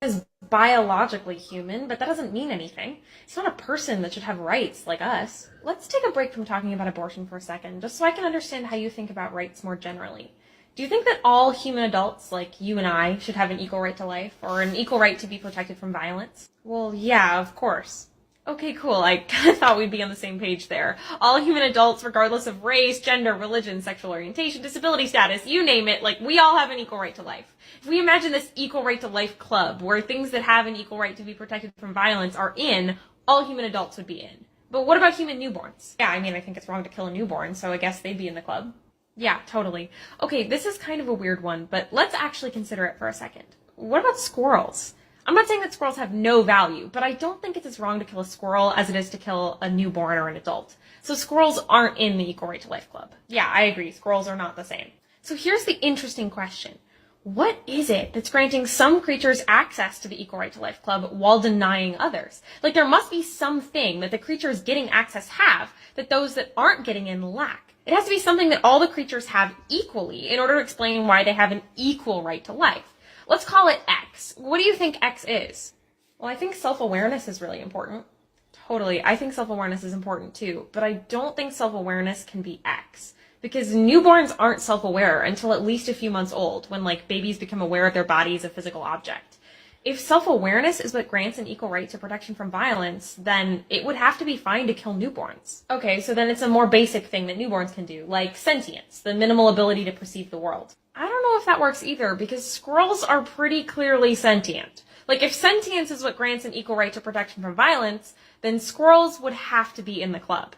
Is biologically human, but that doesn't mean anything. It's not a person that should have rights like us. Let's take a break from talking about abortion for a second, just so I can understand how you think about rights more generally. Do you think that all human adults, like you and I, should have an equal right to life, or an equal right to be protected from violence? Well, yeah, of course. Okay, cool. I kind of thought we'd be on the same page there. All human adults, regardless of race, gender, religion, sexual orientation, disability status, you name it, like, we all have an equal right to life. If we imagine this equal right to life club, where things that have an equal right to be protected from violence are in, all human adults would be in. But what about human newborns? Yeah, I mean, I think it's wrong to kill a newborn, so I guess they'd be in the club. Yeah, totally. Okay, this is kind of a weird one, but let's actually consider it for a second. What about squirrels? I'm not saying that squirrels have no value, but I don't think it's as wrong to kill a squirrel as it is to kill a newborn or an adult. So squirrels aren't in the Equal Right to Life Club. Yeah, I agree. Squirrels are not the same. So here's the interesting question. What is it that's granting some creatures access to the Equal Right to Life Club while denying others? Like, there must be something that the creatures getting access have that those that aren't getting in lack. It has to be something that all the creatures have equally in order to explain why they have an equal right to life. Let's call it X. What do you think X is? Well, I think self-awareness is really important. Totally. I think self-awareness is important too, but I don't think self-awareness can be X. Because newborns aren't self-aware until at least a few months old, when like babies become aware of their body as a physical object. If self-awareness is what grants an equal right to protection from violence, then it would have to be fine to kill newborns. Okay, so then it's a more basic thing that newborns can do, like sentience, the minimal ability to perceive the world. I don't know if that works either, because squirrels are pretty clearly sentient. Like, if sentience is what grants an equal right to protection from violence, then squirrels would have to be in the club.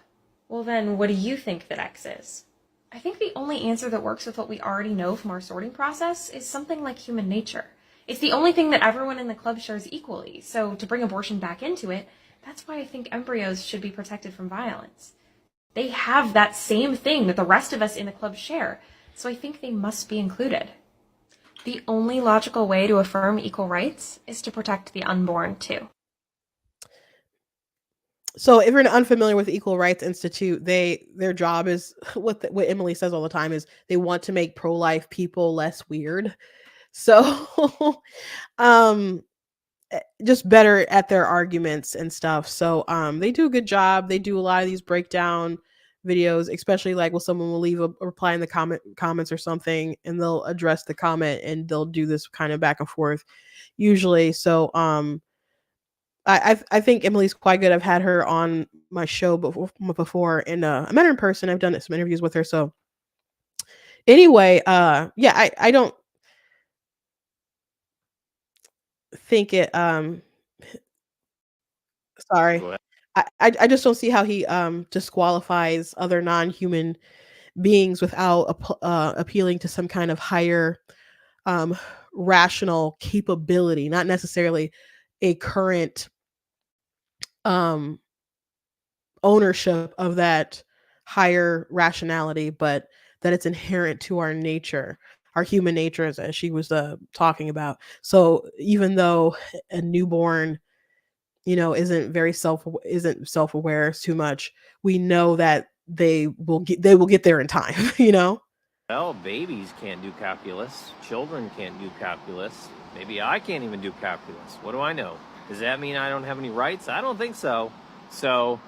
Well then, what do you think that X is? I think the only answer that works with what we already know from our sorting process is something like human nature. It's the only thing that everyone in the club shares equally, so to bring abortion back into it, that's why I think embryos should be protected from violence. They have that same thing that the rest of us in the club share, so I think they must be included. The only logical way to affirm equal rights is to protect the unborn, too. So if you're unfamiliar with the Equal Rights Institute, their job is what Emily says all the time is they want to make pro-life people less weird. So um just better at their arguments and stuff. So they do a good job. They do a lot of these breakdown videos, especially like when someone will leave a reply in the comments or something, and they'll address the comment and they'll do this kind of back and forth usually. So I think Emily's quite good. I've had her on my show before, and I met her in person. I've done some interviews with her. So anyway, yeah, I don't think it sorry. Go ahead. I just don't see how he disqualifies other non-human beings without appealing to some kind of higher um rational capability, not necessarily a current um ownership of that higher rationality, but that it's inherent to our nature, our human nature, as she was talking about. So even though a newborn, isn't self-aware too much, we know that they will get there in time. Well, babies can't do calculus. Children can't do calculus. Maybe I can't even do calculus. What do I know? Does that mean I don't have any rights? I don't think so. So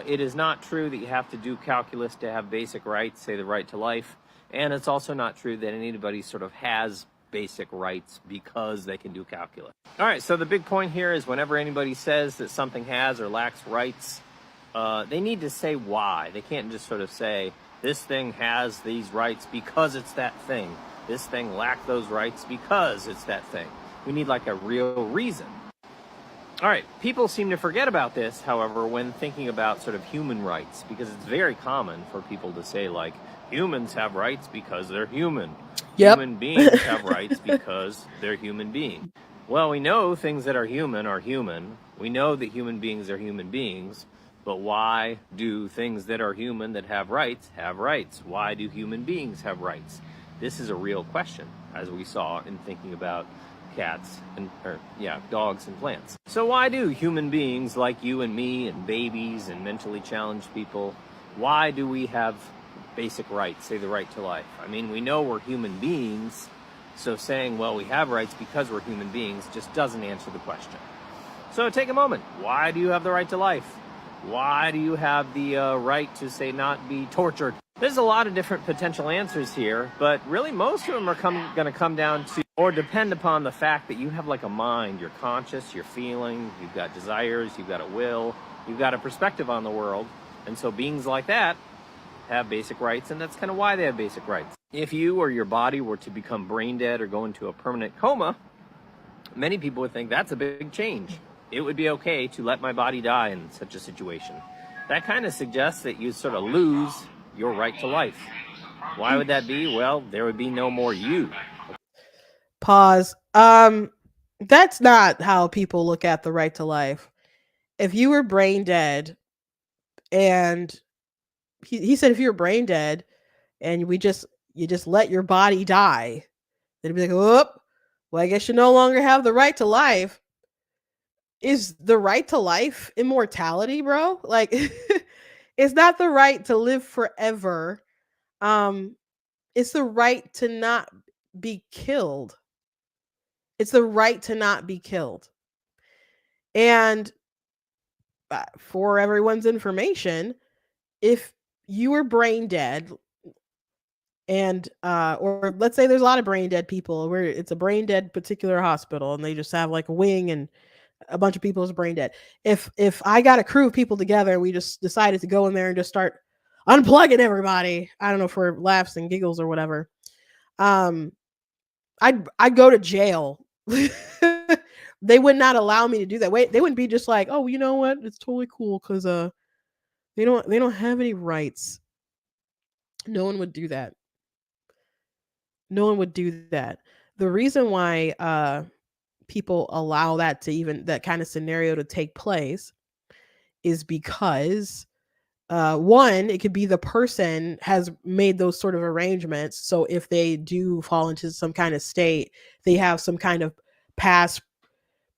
it is not true that you have to do calculus to have basic rights, say the right to life. And it's also not true that anybody sort of has basic rights because they can do calculus. All right, so the big point here is whenever anybody says that something has or lacks rights, they need to say why. They can't just sort of say, this thing has these rights because it's that thing. This thing lacks those rights because it's that thing. We need like a real reason. All right, people seem to forget about this, however, when thinking about sort of human rights, because it's very common for people to say, like, humans have rights because they're human. Yep. Human beings have rights because they're human beings. Well, we know things that are human are human. We know that human beings are human beings. But why do things that are human that have rights? Why do human beings have rights? This is a real question, as we saw in thinking about cats and dogs and plants. So why do human beings like you and me and babies and mentally challenged people, why do we have basic rights, say the right to life? I mean, we know we're human beings, so saying, well, we have rights because we're human beings just doesn't answer the question. So take a moment. Why do you have the right to life? Why do you have the right to, say, not be tortured? There's a lot of different potential answers here, but really most of them are going to come down to or depend upon the fact that you have like a mind, you're conscious, you're feeling, you've got desires, you've got a will, you've got a perspective on the world. And so beings like that have basic rights, and that's kind of why they have basic rights. If you or your body were to become brain dead or go into a permanent coma, many people would think that's a big change. It would be okay to let my body die in such a situation. That kind of suggests that you sort of lose your right to life. Why would that be? Well, there would be no more you. Pause. That's not how people look at the right to life. If you were brain dead, and he said if you're brain dead and you just let your body die, then it'd be like, oh, well, I guess you no longer have the right to life. Is the right to life immortality, bro? Like it's not the right to live forever. It's the right to not be killed. It's the right to not be killed. And for everyone's information, if you were brain dead and or let's say there's a lot of brain dead people where it's a brain dead particular hospital and they just have like a wing and a bunch of people is brain dead. If I got a crew of people together and we just decided to go in there and just start unplugging everybody, I don't know, for laughs and giggles or whatever, um I'd go to jail. They would not allow me to do that. Wait, they wouldn't be just like, oh, you know what, it's totally cool because they don't have any rights. No one would do that. No one would do that. The reason why people allow that to even that kind of scenario to take place is because one, it could be the person has made those sort of arrangements. So if they do fall into some kind of state, they have some kind of past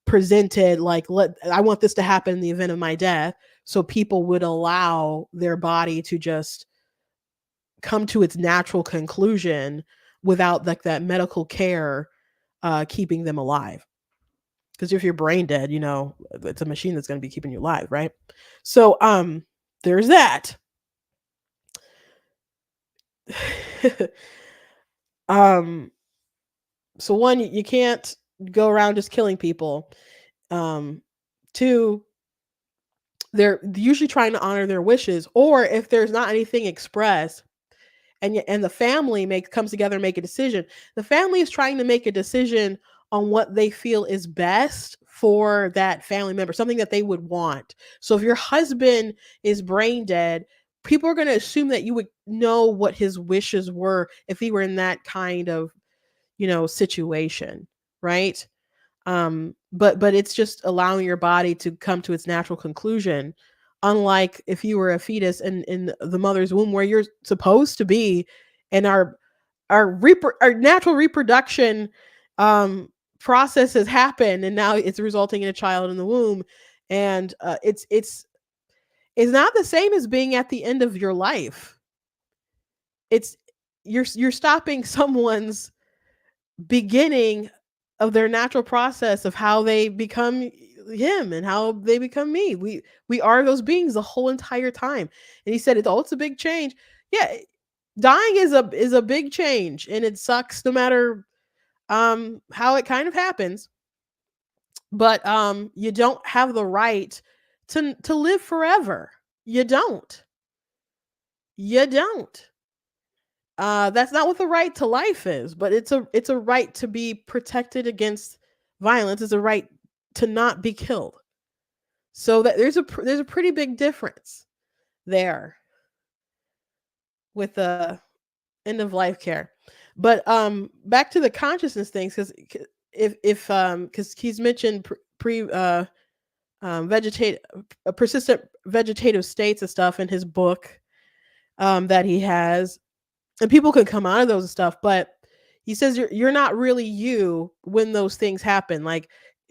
presented, like, I want this to happen in the event of my death. So people would allow their body to just come to its natural conclusion without like that medical care keeping them alive. Because if you're brain dead, it's a machine that's going to be keeping you alive, right? So there's that. um so one, you can't go around just killing people. Two, they're usually trying to honor their wishes, or if there's not anything expressed and the family comes together and make a decision. The family is trying to make a decision on what they feel is best for that family member, something that they would want. So if your husband is brain dead, people are going to assume that you would know what his wishes were if he were in that kind of, situation, right? But it's just allowing your body to come to its natural conclusion, unlike if you were a fetus in the mother's womb where you're supposed to be, and our natural reproduction process has happened, and now it's resulting in a child in the womb, and it's not the same as being at the end of your life. It's you're stopping someone's beginning of their natural process of how they become him and how they become me. We are those beings the whole entire time. And he said, it's a big change. Yeah, dying is a big change, and it sucks no matter how it kind of happens. But you don't have the right to live forever. You don't. You don't. That's not what the right to life is, but it's a right to be protected against violence. It's a right to not be killed. So that there's a pretty big difference there with the end of life care. But back to the consciousness things, if because he's mentioned vegetative persistent vegetative states and stuff in his book that he has, and people can come out of those and stuff, but he says you're not really you when those things happen. Like,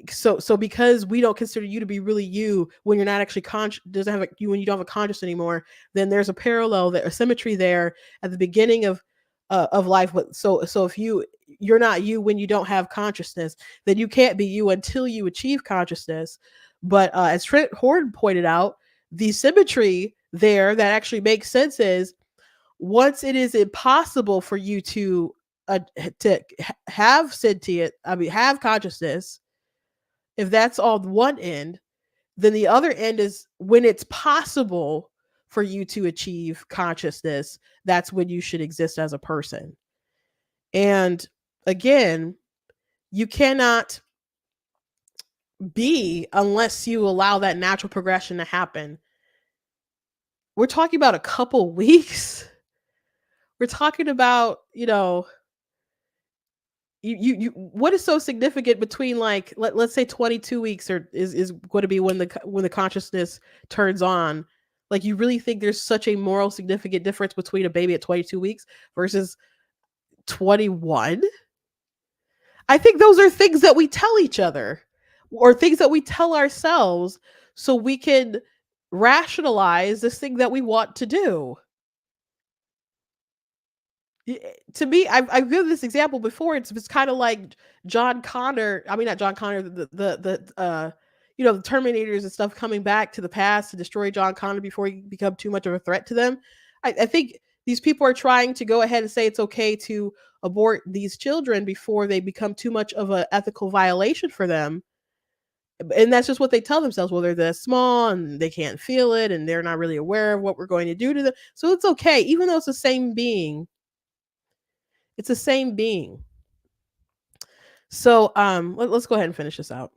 so because we don't consider you to be really you when you're not actually doesn't have you when you don't have a conscious anymore, then there's a parallel there, a symmetry there at the beginning of life. But so if you're not you when you don't have consciousness, then you can't be you until you achieve consciousness. But as Trent Horde pointed out, the symmetry there that actually makes sense is, once it is impossible for you to have sentient, have consciousness, if that's on one end, then the other end is when it's possible for you to achieve consciousness, that's when you should exist as a person. And again, you cannot be unless you allow that natural progression to happen. We're talking about a couple weeks. We're talking about, you what is so significant between, like, let's say 22 weeks or is going to be when the consciousness turns on. Like, you really think there's such a moral significant difference between a baby at 22 weeks versus 21? I think those are things that we tell each other, or things that we tell ourselves, so we can rationalize this thing that we want to do. To me, I've given this example before. It's kind of like John Connor. I mean, not John Connor. The the Terminators and stuff coming back to the past to destroy John Connor before he become too much of a threat to them. I think these people are trying to go ahead and say it's okay to abort these children before they become too much of an ethical violation for them. And that's just what they tell themselves. Well, they're this small and they can't feel it and they're not really aware of what we're going to do to them. So it's okay, even though it's the same being. It's the same being. So let's go ahead and finish this out.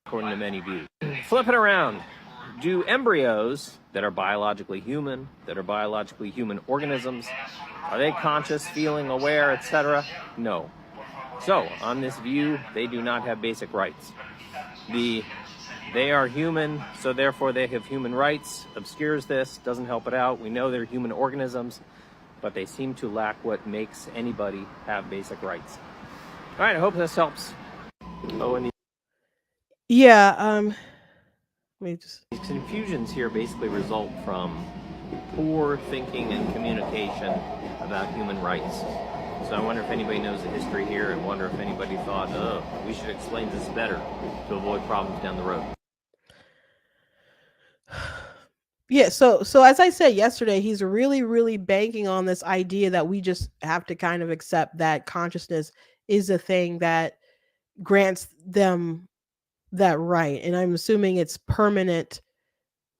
According to many views. Flip it around. Do embryos that are biologically human organisms, are they conscious, feeling, aware, etc.? No. So, on this view, they do not have basic rights. They are human, so therefore they have human rights, obscures this, doesn't help it out. We know they're human organisms, but they seem to lack what makes anybody have basic rights. All right, I hope this helps. Oh, and Yeah, these confusions here basically result from poor thinking and communication about human rights. So I wonder if anybody knows the history here, and wonder if anybody thought, oh, we should explain this better to avoid problems down the road. Yeah, so as I said yesterday, he's really, really banking on this idea that we just have to kind of accept that consciousness is a thing that grants them that right. And I'm assuming it's permanent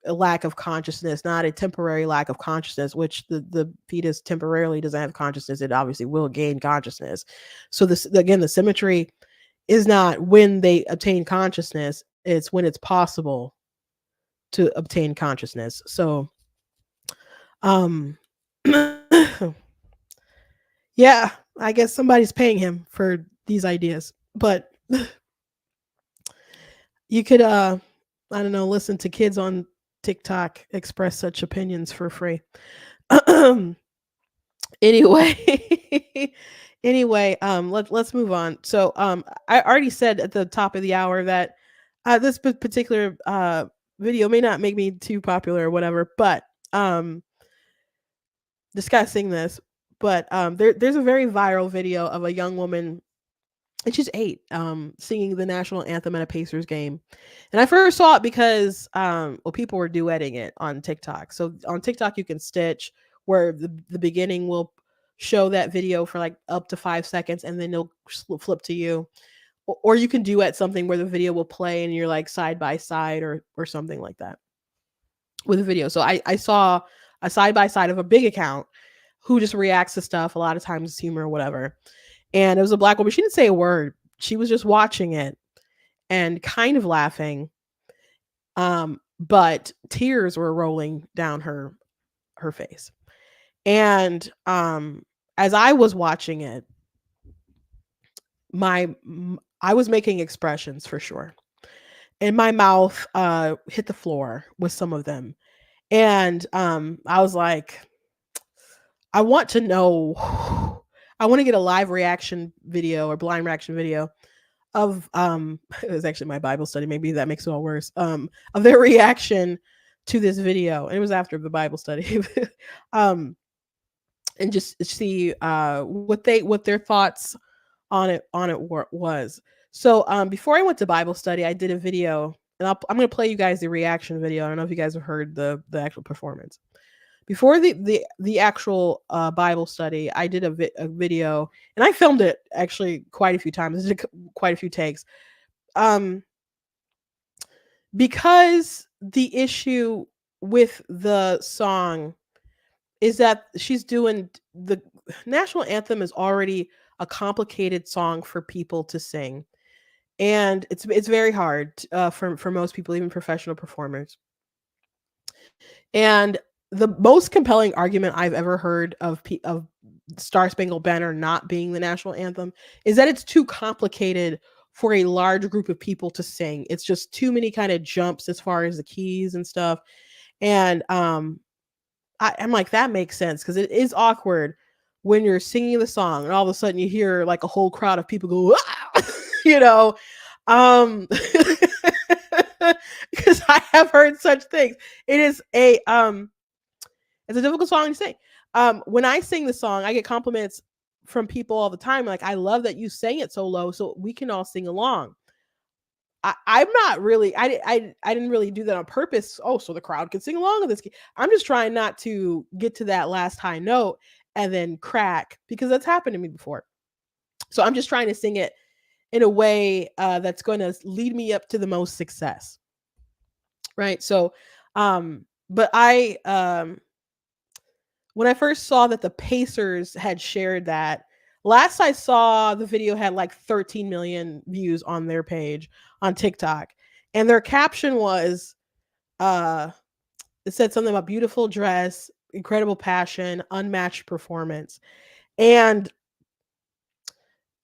lack of consciousness, not a temporary lack of consciousness, which the fetus temporarily doesn't have consciousness. It obviously will gain consciousness. So this, again, the symmetry is not when they obtain consciousness, it's when it's possible to obtain consciousness. So yeah, I guess somebody's paying him for these ideas, but you could I don't know, listen to kids on TikTok express such opinions for free. Anyway, let's move on. So I already said at the top of the hour that this particular video may not make me too popular or whatever, but discussing this, but there's a very viral video of a young woman, and she's 8, singing the national anthem at a Pacers game. And I first saw it because people were duetting it on TikTok. So on TikTok you can stitch where the beginning will show that video for like up to 5 seconds, and then it'll flip to you. Or you can duet something where the video will play and you're like side by side or something like that with a video. So I saw a side by side of a big account who just reacts to stuff. A lot of times it's humor or whatever. And it was a Black woman. She didn't say a word. She was just watching it and kind of laughing. But tears were rolling down her face. And as I was watching it, I was making expressions for sure. And my mouth hit the floor with some of them. And I was like, I want to know, I want to get a live reaction video or blind reaction video of it was actually my Bible study, maybe that makes it all worse, of their reaction to this video. And it was after the Bible study. And just see what their thoughts on it was. So before I went to Bible study, I did a video, and I'm going to play you guys the reaction video. I don't know if you guys have heard the actual performance. Before the actual Bible study, I did a video, and I filmed it actually quite a few times. I did quite a few takes. Because the issue with the song is that she's doing the national anthem is already a complicated song for people to sing, and it's very hard for most people, even professional performers. And the most compelling argument I've ever heard of Star Spangled Banner not being the national anthem is that it's too complicated for a large group of people to sing. It's just too many kind of jumps as far as the keys and stuff. And I'm like, that makes sense, because it is awkward when you're singing the song and all of a sudden you hear like a whole crowd of people go, ah! You know, because I have heard such things. It is it's a difficult song to sing. When I sing the song, I get compliments from people all the time, like, I love that you sang it so low so we can all sing along. I'm not really I didn't really do that on purpose. Oh, so the crowd can sing along with this. I'm just trying not to get to that last high note and then crack because that's happened to me before. So I'm just trying to sing it in a way that's going to lead me up to the most success. Right. So, but when I first saw that the Pacers had shared that, last I saw the video had like 13 million views on their page on TikTok. And their caption was uh it said something about beautiful dress, incredible passion, unmatched performance. And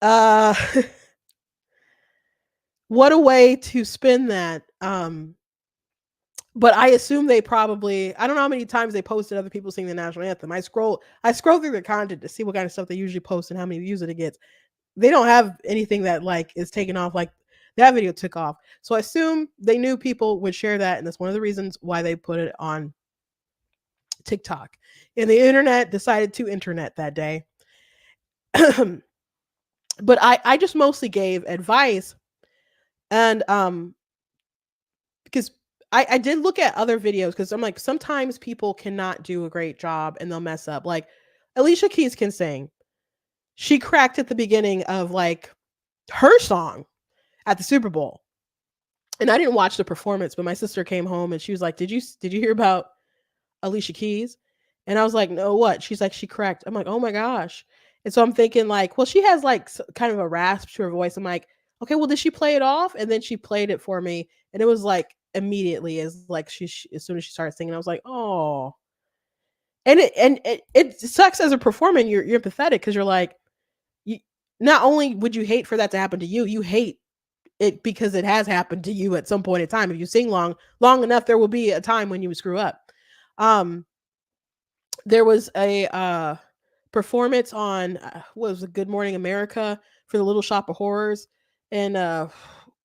uh what a way to spin that. But I assume they probably I don't know how many times they posted other people singing the national anthem. I scroll through their content to see what kind of stuff they usually post and how many views it gets. They don't have anything that like is taken off like that video took off. So I assume they knew people would share that, and that's one of the reasons why they put it on TikTok. And the internet decided to internet that day. But I just mostly gave advice, and because I did look at other videos because I'm like, sometimes people cannot do a great job and they'll mess up. Like Alicia Keys can sing. She cracked at the beginning of like her song at the Super Bowl. And I didn't watch the performance, but my sister came home and she was like, did you hear about Alicia Keys? And I was like, no, what? She's like, she cracked. I'm like, oh my gosh. And so I'm thinking like, well, she has like kind of a rasp to her voice. I'm like, okay, well, did she play it off? And then she played it for me. And it was like immediately as like as soon as she started singing, I was like, oh. And it sucks as a performer. You're empathetic because you're like, you, not only would you hate for that to happen to you, you hate it because it has happened to you at some point in time. If you sing long enough, there will be a time when you screw up. There was a performance on what was it, Good Morning America for the Little Shop of Horrors, and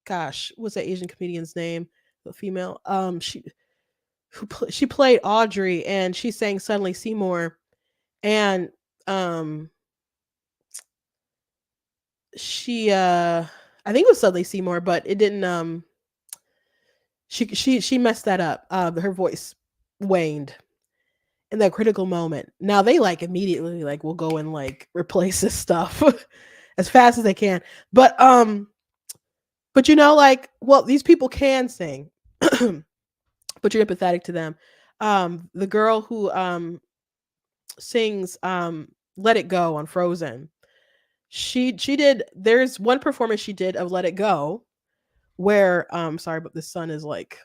gosh, what's that Asian comedian's name? The female, she played Audrey, and she sang "Suddenly Seymour," and she I think it was Suddenly Seymour, but it didn't she messed that up. Her voice waned in that critical moment. Now they like immediately like will go and like replace this stuff as fast as they can. But you know, like, well, these people can sing, but you're empathetic to them. The girl who sings Let It Go on Frozen. She did there's one performance she did of Let It Go where sorry, but the sun is like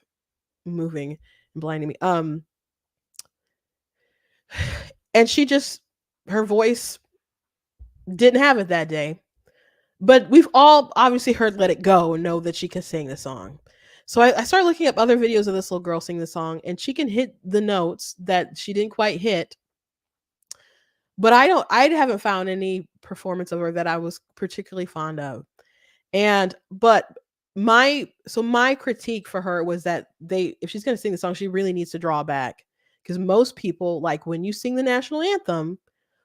moving and blinding me. And she just her voice didn't have it that day. But we've all obviously heard Let It Go and know that she can sing the song. So I started looking up other videos of this little girl sing the song, and she can hit the notes that she didn't quite hit. But I haven't found any performance of her that I was particularly fond of. But my critique for her was that if she's going to sing the song, she really needs to draw back, because most people like when you sing the national anthem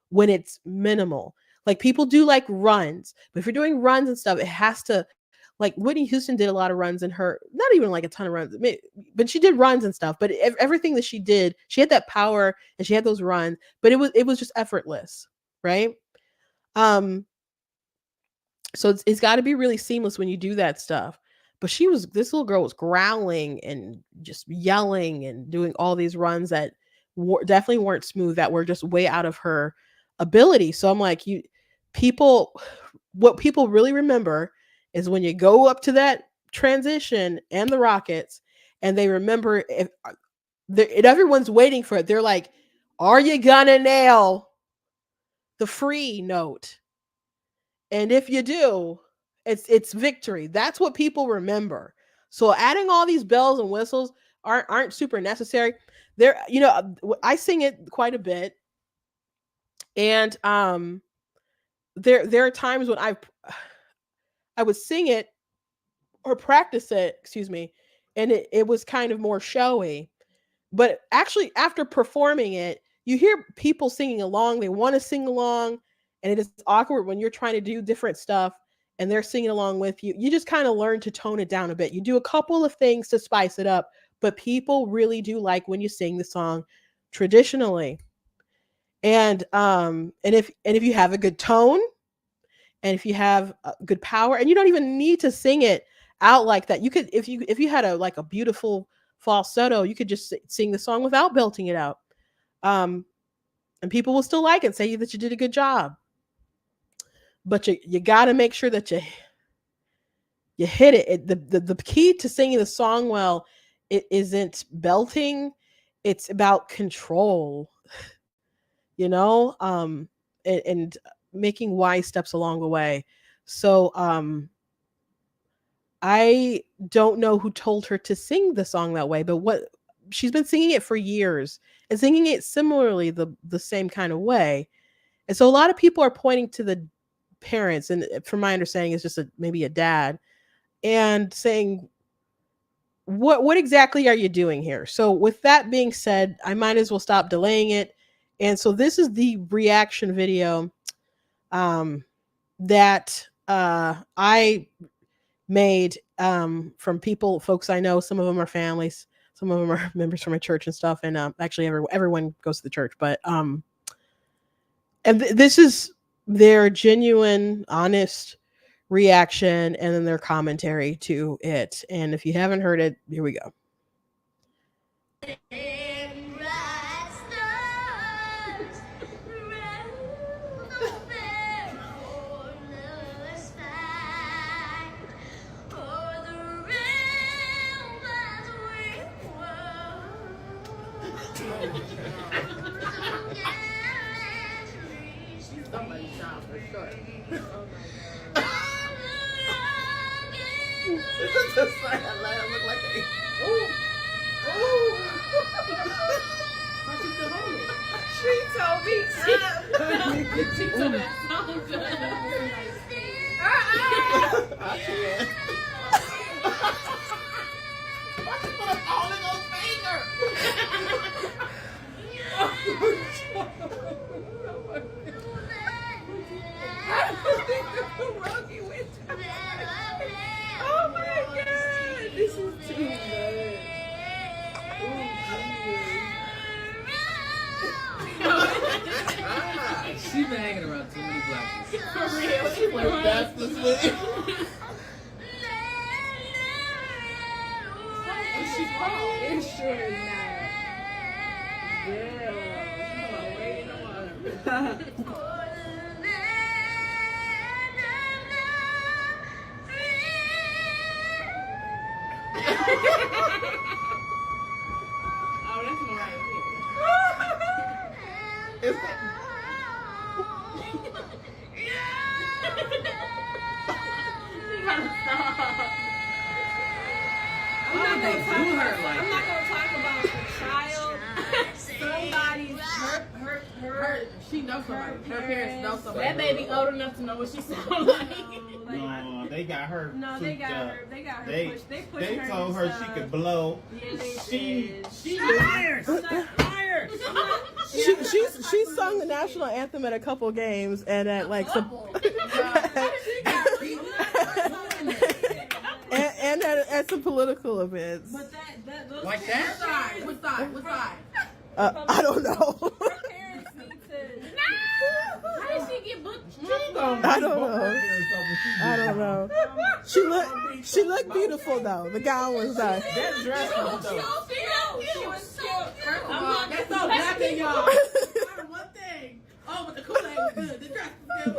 when it's minimal. Like people do like runs, but if you're doing runs and stuff, it has to, like Whitney Houston did a lot of runs in her, not even like a ton of runs, but she did runs and stuff. But everything that she did, she had that power and she had those runs, but it was just effortless, right? Um, so it's got to be really seamless when you do that stuff. But this little girl was growling and just yelling and doing all these runs that definitely weren't smooth, that were just way out of her ability. So I'm like, what people really remember is when you go up to that transition and the Rockets, and they remember if everyone's waiting for it. They're like, are you gonna nail the free note? And if you do, it's victory. That's what people remember. So adding all these bells and whistles aren't super necessary. There, I sing it quite a bit, and there are times when I would sing it or practice it, excuse me, and it was kind of more showy. But actually, after performing it, you hear people singing along. They want to sing along, and it is awkward when you're trying to do different stuff and they're singing along with you, you just kind of learn to tone it down a bit. You do a couple of things to spice it up, but people really do like when you sing the song traditionally. And if you have a good tone, and if you have good power, and you don't even need to sing it out like that. You could, if you had a beautiful falsetto, you could just sing the song without belting it out. Um and people will still like it, say that you did a good job. But you got to make sure that you hit it. The key to singing the song well, it isn't belting, it's about control, you know, and making wise steps along the way. So I don't know who told her to sing the song that way, but what she's been singing it for years and singing it similarly the same kind of way. And so a lot of people are pointing to the parents, and from my understanding, it's just maybe a dad, and saying, what exactly are you doing here? So with that being said, I might as well stop delaying it. And so this is the reaction video that I made from folks I know. Some of them are families, some of them are members from my church and stuff. And actually, everyone goes to the church, but this is their genuine, honest reaction, and then their commentary to it. And if you haven't heard it, here we go. She told me she told that song good. I can't. Why she put a Holy Ghost finger? Oh my God, this is too much. She been hanging around too many black people. For real, she was best with it. She called. It's sure not. Yeah. She's waiting on. Oh, that's one right here. Is that? I'm not gonna talk about the child. Somebody's her. She knows somebody. Her parents know somebody. That baby old enough to know what she sounds like. No, they got her. No, they got her. They got her. They told her she could blow. Yeah, She's liars. Liars. She sung the national anthem at a couple games and at like some and at some political events. But those Like that? What side? I don't know. Her parents need to. No! How did she get booked? I don't know. She looked beautiful though. The gown was nice. That dress was dope. She was cute. That's so black in y'all. One thing. Oh, but the Kool-Aid was good. The dress was good.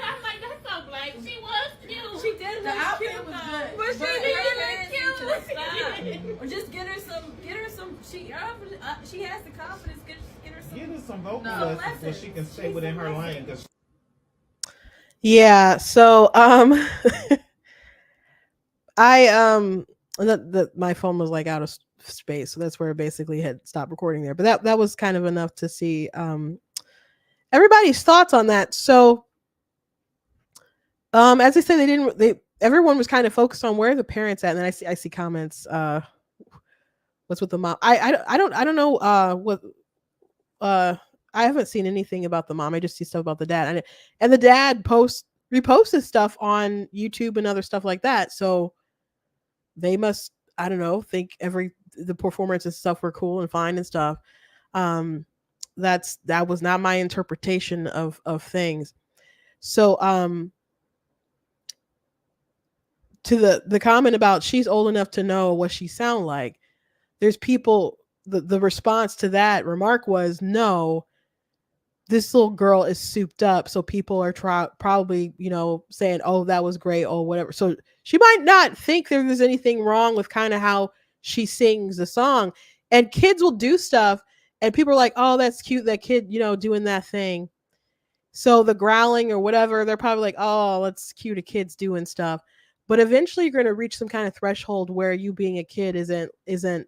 I'm like, that's so black. She was cute. She did look cute. Was good. But she did look cute. Or just get her some. She has the confidence. Get her some vocal lessons so she can stay within her lane. Yeah. So my phone was like out of space, so that's where it basically had stopped recording there. But that was kind of enough to see everybody's thoughts on that. So as I said, everyone was kind of focused on where the parents at, and then I see comments. What's with the mom? I don't know what I haven't seen anything about the mom. I just see stuff about the dad, and the dad reposts stuff on YouTube and other stuff like that. So they must, I don't know, think the performance and stuff were cool and fine and stuff. Um, that was not my interpretation of things. So to the comment about she's old enough to know what she sound like, there's people, the response to that remark was, no, this little girl is souped up, so people are probably, saying, oh, that was great, oh, whatever. So she might not think there's anything wrong with kind of how she sings the song. And kids will do stuff and people are like, oh, that's cute, that kid, doing that thing. So the growling or whatever, they're probably like, oh, that's cute, a kid's doing stuff. But eventually you're going to reach some kind of threshold where you being a kid isn't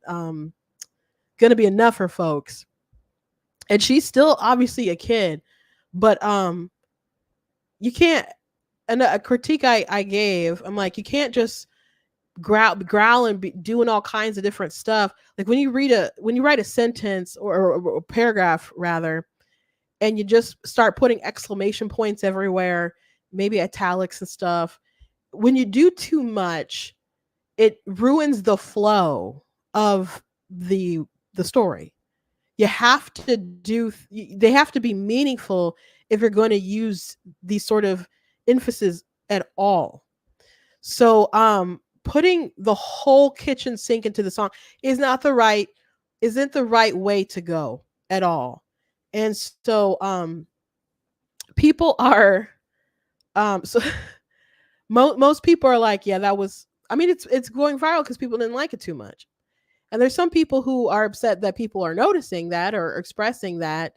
going to be enough for folks. And she's still obviously a kid, but you can't. And a critique I gave, I'm like, you can't just growl and be doing all kinds of different stuff. Like when you write a sentence or a paragraph rather, and you just start putting exclamation points everywhere, maybe italics and stuff. When you do too much, it ruins the flow of the story. You have to they have to be meaningful if you're going to use these sort of emphasis at all. So putting the whole kitchen sink into the song isn't the right way to go at all. And so people are so most people are like, yeah, that was, I mean, it's going viral because people didn't like it too much. And there's some people who are upset that people are noticing that or expressing that.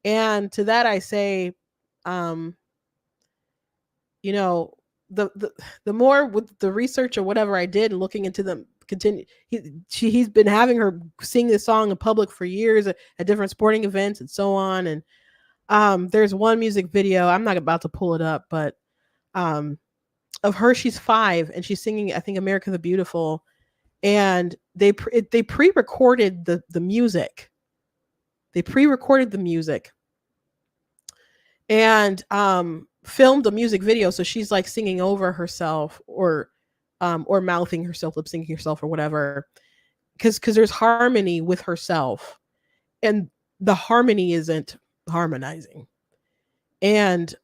And to that I say, you know, the more with the research or whatever I did and looking into them he's been having her sing this song in public for years at different sporting events and so on. And there's one music video, I'm not about to pull it up, but of her, she's 5 and she's singing, I think, America the Beautiful. And they pre-recorded the music. They pre-recorded the music and filmed a music video. So she's like singing over herself or mouthing herself, lip syncing herself or whatever. Because there's harmony with herself, and the harmony isn't harmonizing. And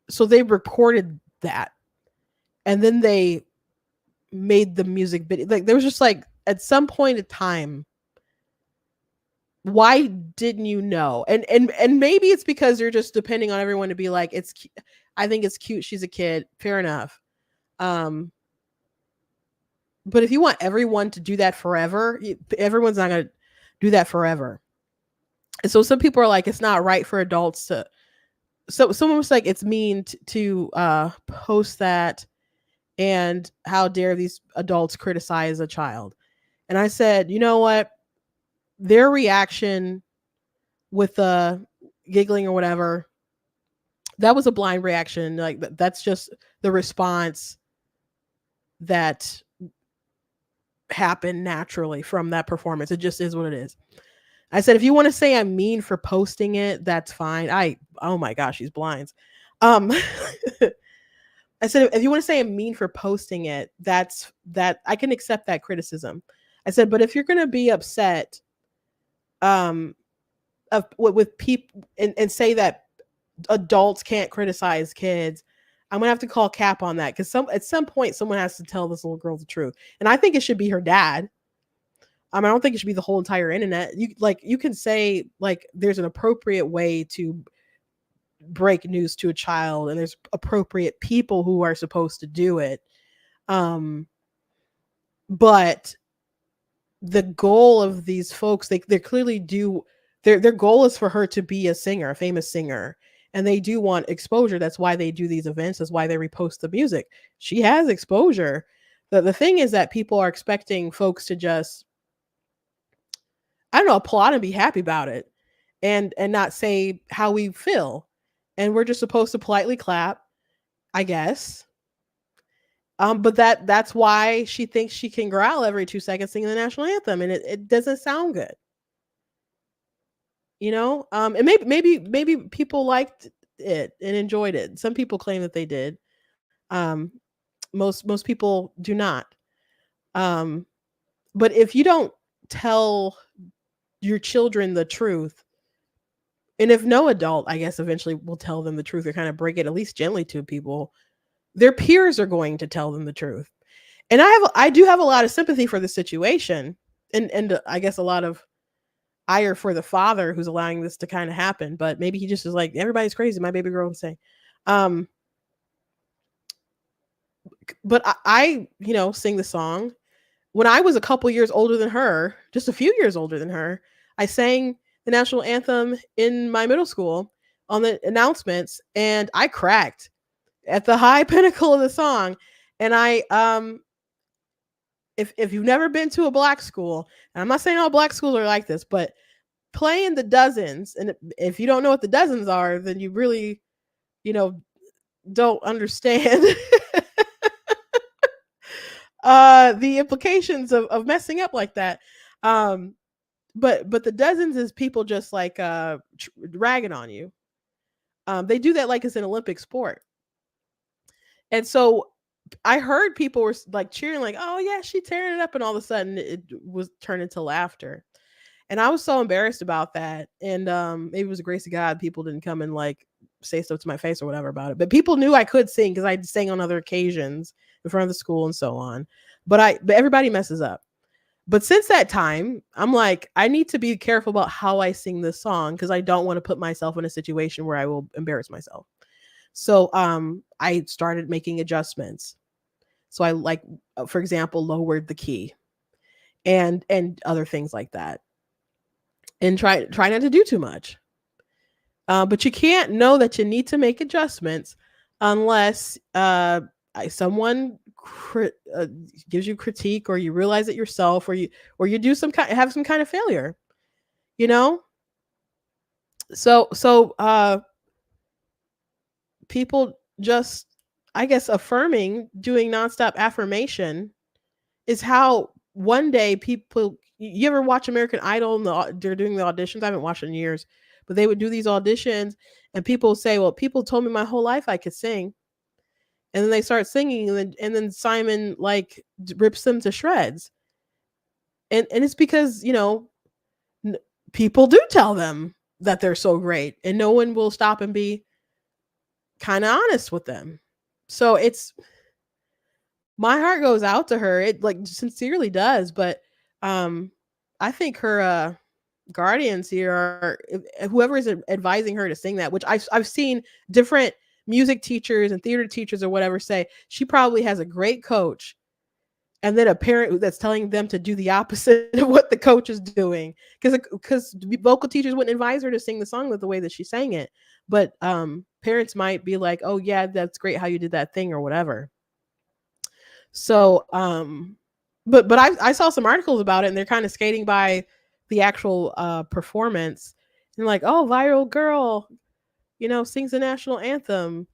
so they recorded that, and then they made the music video. Like there was just like at some point in time, why didn't you know? And maybe it's because you're just depending on everyone to be like, I think it's cute, she's a kid, fair enough. But if you want everyone to do that forever, everyone's not going to do that forever. And so some people are like, it's not right for adults to. So someone was like, it's mean to post that, and how dare these adults criticize a child? And I said, you know what? Their reaction with the giggling or whatever, that was a blind reaction. Like that's just the response that happened naturally from that performance. It just is what it is. I said, if you want to say I'm mean for posting it, that's fine. Oh my gosh, these blinds. I said, if you want to say I'm mean for posting it, that I can accept that criticism. I said, but if you're going to be upset with people and say that adults can't criticize kids, I'm going to have to call cap on that, because at some point someone has to tell this little girl the truth. And I think it should be her dad. I don't think it should be the whole entire internet. You can say like there's an appropriate way to break news to a child, and there's appropriate people who are supposed to do it. But the goal of these folks, they clearly do, their goal is for her to be a singer, a famous singer, and they do want exposure. That's why they do these events. That's why they repost the music. She has exposure. The thing is that people are expecting folks to just, I don't know, applaud and be happy about it, and not say how we feel. And we're just supposed to politely clap, I guess. But that's why she thinks she can growl every 2 seconds singing the national anthem, and it doesn't sound good. And maybe people liked it and enjoyed it. Some people claim that they did. Um, most people do not. Um, but if you don't tell your children the truth, and if no adult, I guess, eventually will tell them the truth or kind of break it at least gently to people, their peers are going to tell them the truth. And I do have a lot of sympathy for the situation, and I guess a lot of ire for the father who's allowing this to kind of happen. But maybe he just is like, everybody's crazy. My baby girl would say. Um, but I sing the song. When I was a couple years older than her, just a few years older than her, I sang the national anthem in my middle school on the announcements, and I cracked at the high pinnacle of the song. And if you've never been to a black school, and I'm not saying all black schools are like this, but playing the dozens, and if you don't know what the dozens are, then you really, don't understand the implications of messing up like that. Um, but the dozens is people just like ragging on you. They do that like it's an Olympic sport. And so I heard people were like cheering, like, "Oh yeah, she tearing it up," and all of a sudden it was turned into laughter. And I was so embarrassed about that. And maybe it was the grace of God people didn't come and like say stuff to my face or whatever about it. But people knew I could sing because I sang on other occasions in front of the school and so on. But everybody messes up. But since that time, I'm like, I need to be careful about how I sing this song because I don't want to put myself in a situation where I will embarrass myself. So I started making adjustments. So I like, for example, lowered the key and other things like that. And try not to do too much. But you can't know that you need to make adjustments unless someone gives you critique, or you realize it yourself, or you do have some kind of failure. You know. So people just, I guess, doing nonstop affirmation is how one day people. You ever watch American Idol and they're doing the auditions? I haven't watched in years, but they would do these auditions and people say, well, people told me my whole life I could sing. And then they start singing, and then Simon like rips them to shreds. And it's because, people do tell them that they're so great, and no one will stop and be kind of honest with them. So my heart goes out to her. It like sincerely does, but I think her guardians here are whoever is advising her to sing that, which I've seen different music teachers and theater teachers or whatever say she probably has a great coach, and then a parent that's telling them to do the opposite of what the coach is doing, because vocal teachers wouldn't advise her to sing the song the way that she sang it, but parents might be like, oh yeah, that's great how you did that thing or whatever. So but I saw some articles about it, and they're kind of skating by the actual performance, and like, oh, viral girl, sings the national anthem.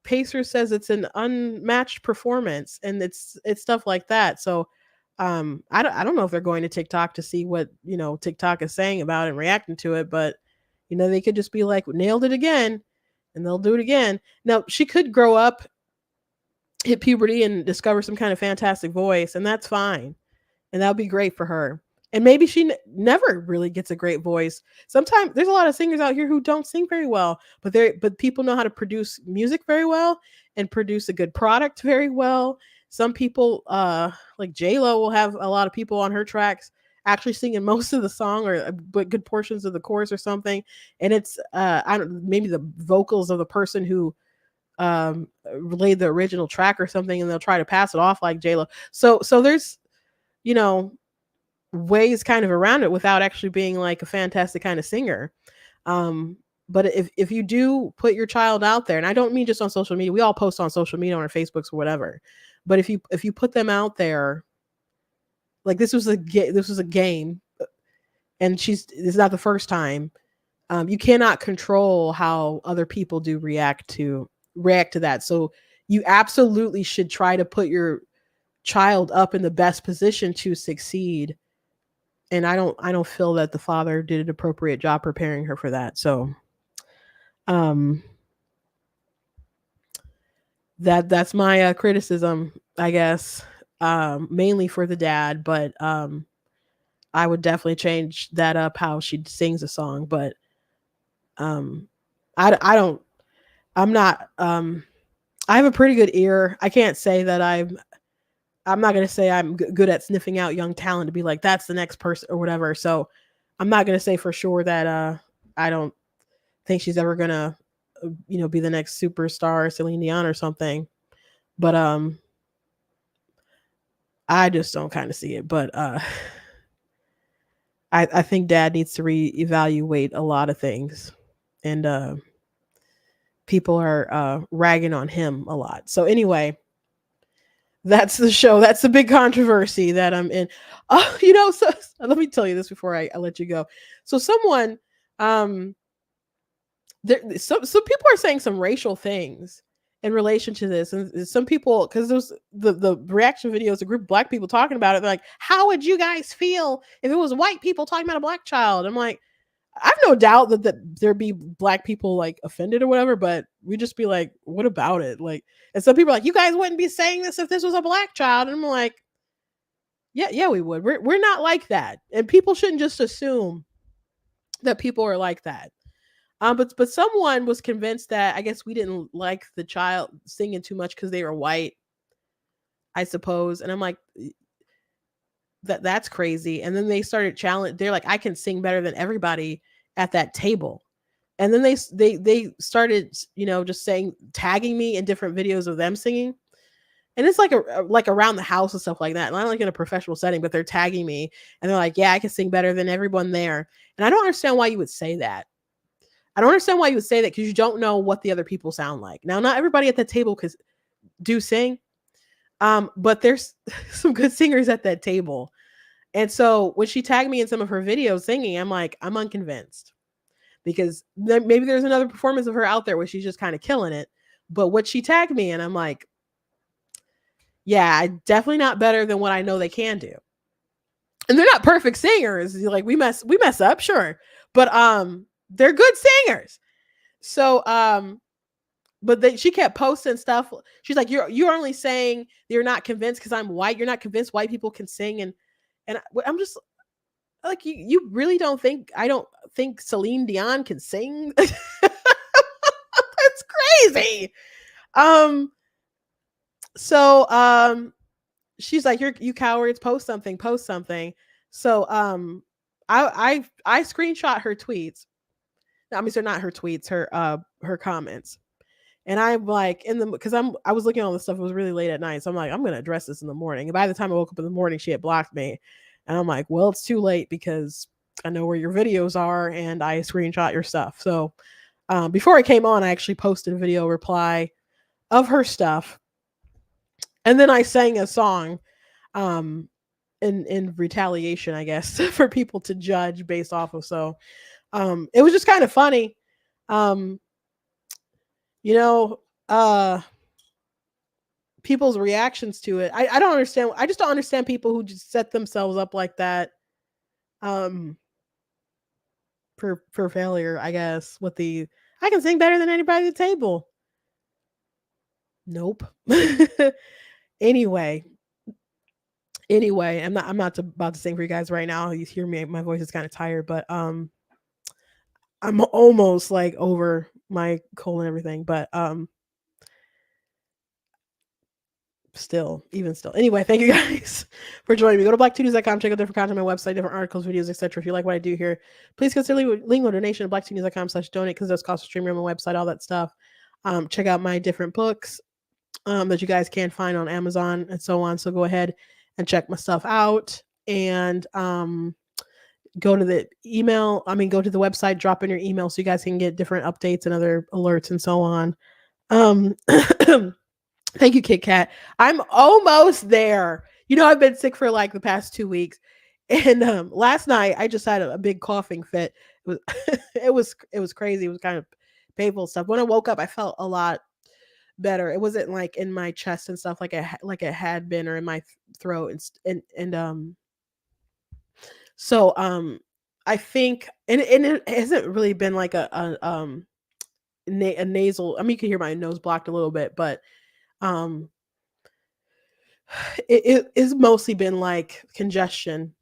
Pacer says it's an unmatched performance, and it's stuff like that. So I don't know if they're going to TikTok to see what TikTok is saying about it and reacting to it, but they could just be like, nailed it again, and they'll do it again. Now she could grow up, hit puberty, and discover some kind of fantastic voice, and that's fine, and that would be great for her. And maybe she never really gets a great voice. Sometimes there's a lot of singers out here who don't sing very well, but people know how to produce music very well and produce a good product very well. Some people, like J-Lo, will have a lot of people on her tracks actually singing most of the song, or but good portions of the chorus or something. And it's maybe the vocals of the person who relayed the original track or something, and they'll try to pass it off like J-Lo. So there's ways kind of around it without actually being like a fantastic kind of singer. But if you do put your child out there, and I don't mean just on social media, we all post on social media, on our Facebooks or whatever, but if you put them out there, like this was a game, and it's not the first time. You cannot control how other people do react to that. So you absolutely should try to put your child up in the best position to succeed And I don't feel that the father did an appropriate job preparing her for that. So um that's my criticism, I guess. Mainly for the dad, but I would definitely change that up how she sings a song, but um I don't I'm not I have a pretty good ear. I can't say that I'm not going to say I'm good at sniffing out young talent to be like that's the next person or whatever. So I'm not going to say for sure that I don't think she's ever going to be the next superstar Celine Dion or something. But I just don't kind of see it. But I think dad needs to reevaluate a lot of things. And people are ragging on him a lot. So anyway, that's the show. That's the big controversy that I'm in. Oh, so let me tell you this before I let you go. So someone, um, some people are saying some racial things in relation to this, and some people, because there's the reaction videos, a group of black people talking about it. They're like, "How would you guys feel if it was white people talking about a black child?" I'm like, I have no doubt that there'd be black people like offended or whatever, but we just be like, what about it? Like, and some people are like, you guys wouldn't be saying this if this was a black child. And I'm like, yeah, we would. We're not like that. And people shouldn't just assume that people are like that. But someone was convinced that I guess we didn't like the child singing too much because they were white, I suppose. And I'm like, that's crazy. And then they started challenge. They're like, I can sing better than everybody at that table. And then they started just saying, tagging me in different videos of them singing, and it's like like around the house and stuff like that, not like in a professional setting, but they're tagging me and they're like, yeah, I can sing better than everyone there. And I don't understand why you would say that. I don't understand why you would say that, because you don't know what the other people sound like. Now, not everybody at the table do sing, but there's some good singers at that table. And so when she tagged me in some of her videos singing, I'm like, I'm unconvinced, because maybe there's another performance of her out there where she's just kind of killing it. But what she tagged me in, I'm like, yeah, definitely not better than what I know they can do. And they're not perfect singers. Like we mess up, sure, but they're good singers. So but she kept posting stuff. She's like, you're only saying you're not convinced because I'm white. You're not convinced white people can sing, and I'm just like, you really don't think I don't think Celine Dion can sing? That's crazy. So she's like, you cowards, post something, post something. So I screenshot her tweets. I mean, they're not her tweets, her comments. And I'm like, because I was looking at all this stuff. It was really late at night, so I'm like, I'm gonna address this in the morning. And by the time I woke up in the morning, she had blocked me, and I'm like, well, it's too late because I know where your videos are, and I screenshot your stuff. So before I came on, I actually posted a video reply of her stuff, and then I sang a song, um, in retaliation, I guess, for people to judge based off of. So it was just kind of funny. Um, you know, people's reactions to it. I don't understand. I just don't understand people who just set themselves up like that. Um, for failure, I guess. With the I can sing better than anybody at the table. Nope. anyway, I'm not about to sing for you guys right now. You hear me, my voice is kind of tired, but I'm almost like over my cold and everything, but even still. Anyway, thank you guys for joining me. Go to black2news.com, check out different content on my website, different articles, videos, etc. If you like what I do here, please consider leaving a donation at black2news.com/donate, because those costs stream on my website, all that stuff. Check out my different books that you guys can find on Amazon and so on. So go ahead and check my stuff out, and go to the website, drop in your email so you guys can get different updates and other alerts and so on. Thank you, Kit Kat. I'm almost there. I've been sick for like the past 2 weeks, and last night I just had a big coughing fit. It was it was crazy. It was kind of painful stuff. When I woke up, I felt a lot better. It wasn't like in my chest and stuff like it had been, or in my throat, and So I think, and it hasn't really been like a nasal. I mean, you can hear my nose blocked a little bit, but um it is mostly been like congestion.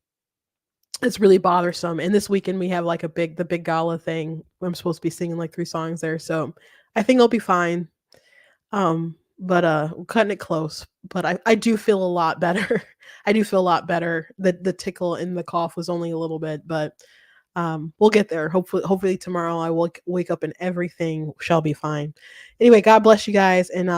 It's really bothersome. And this weekend we have like the big gala thing. I'm supposed to be singing like 3 songs there. So I think I'll be fine. But we're cutting it close. But I do feel a lot better. I do feel a lot better. The tickle in the cough was only a little bit, but we'll get there. Hopefully tomorrow I will wake up and everything shall be fine. Anyway, God bless you guys, and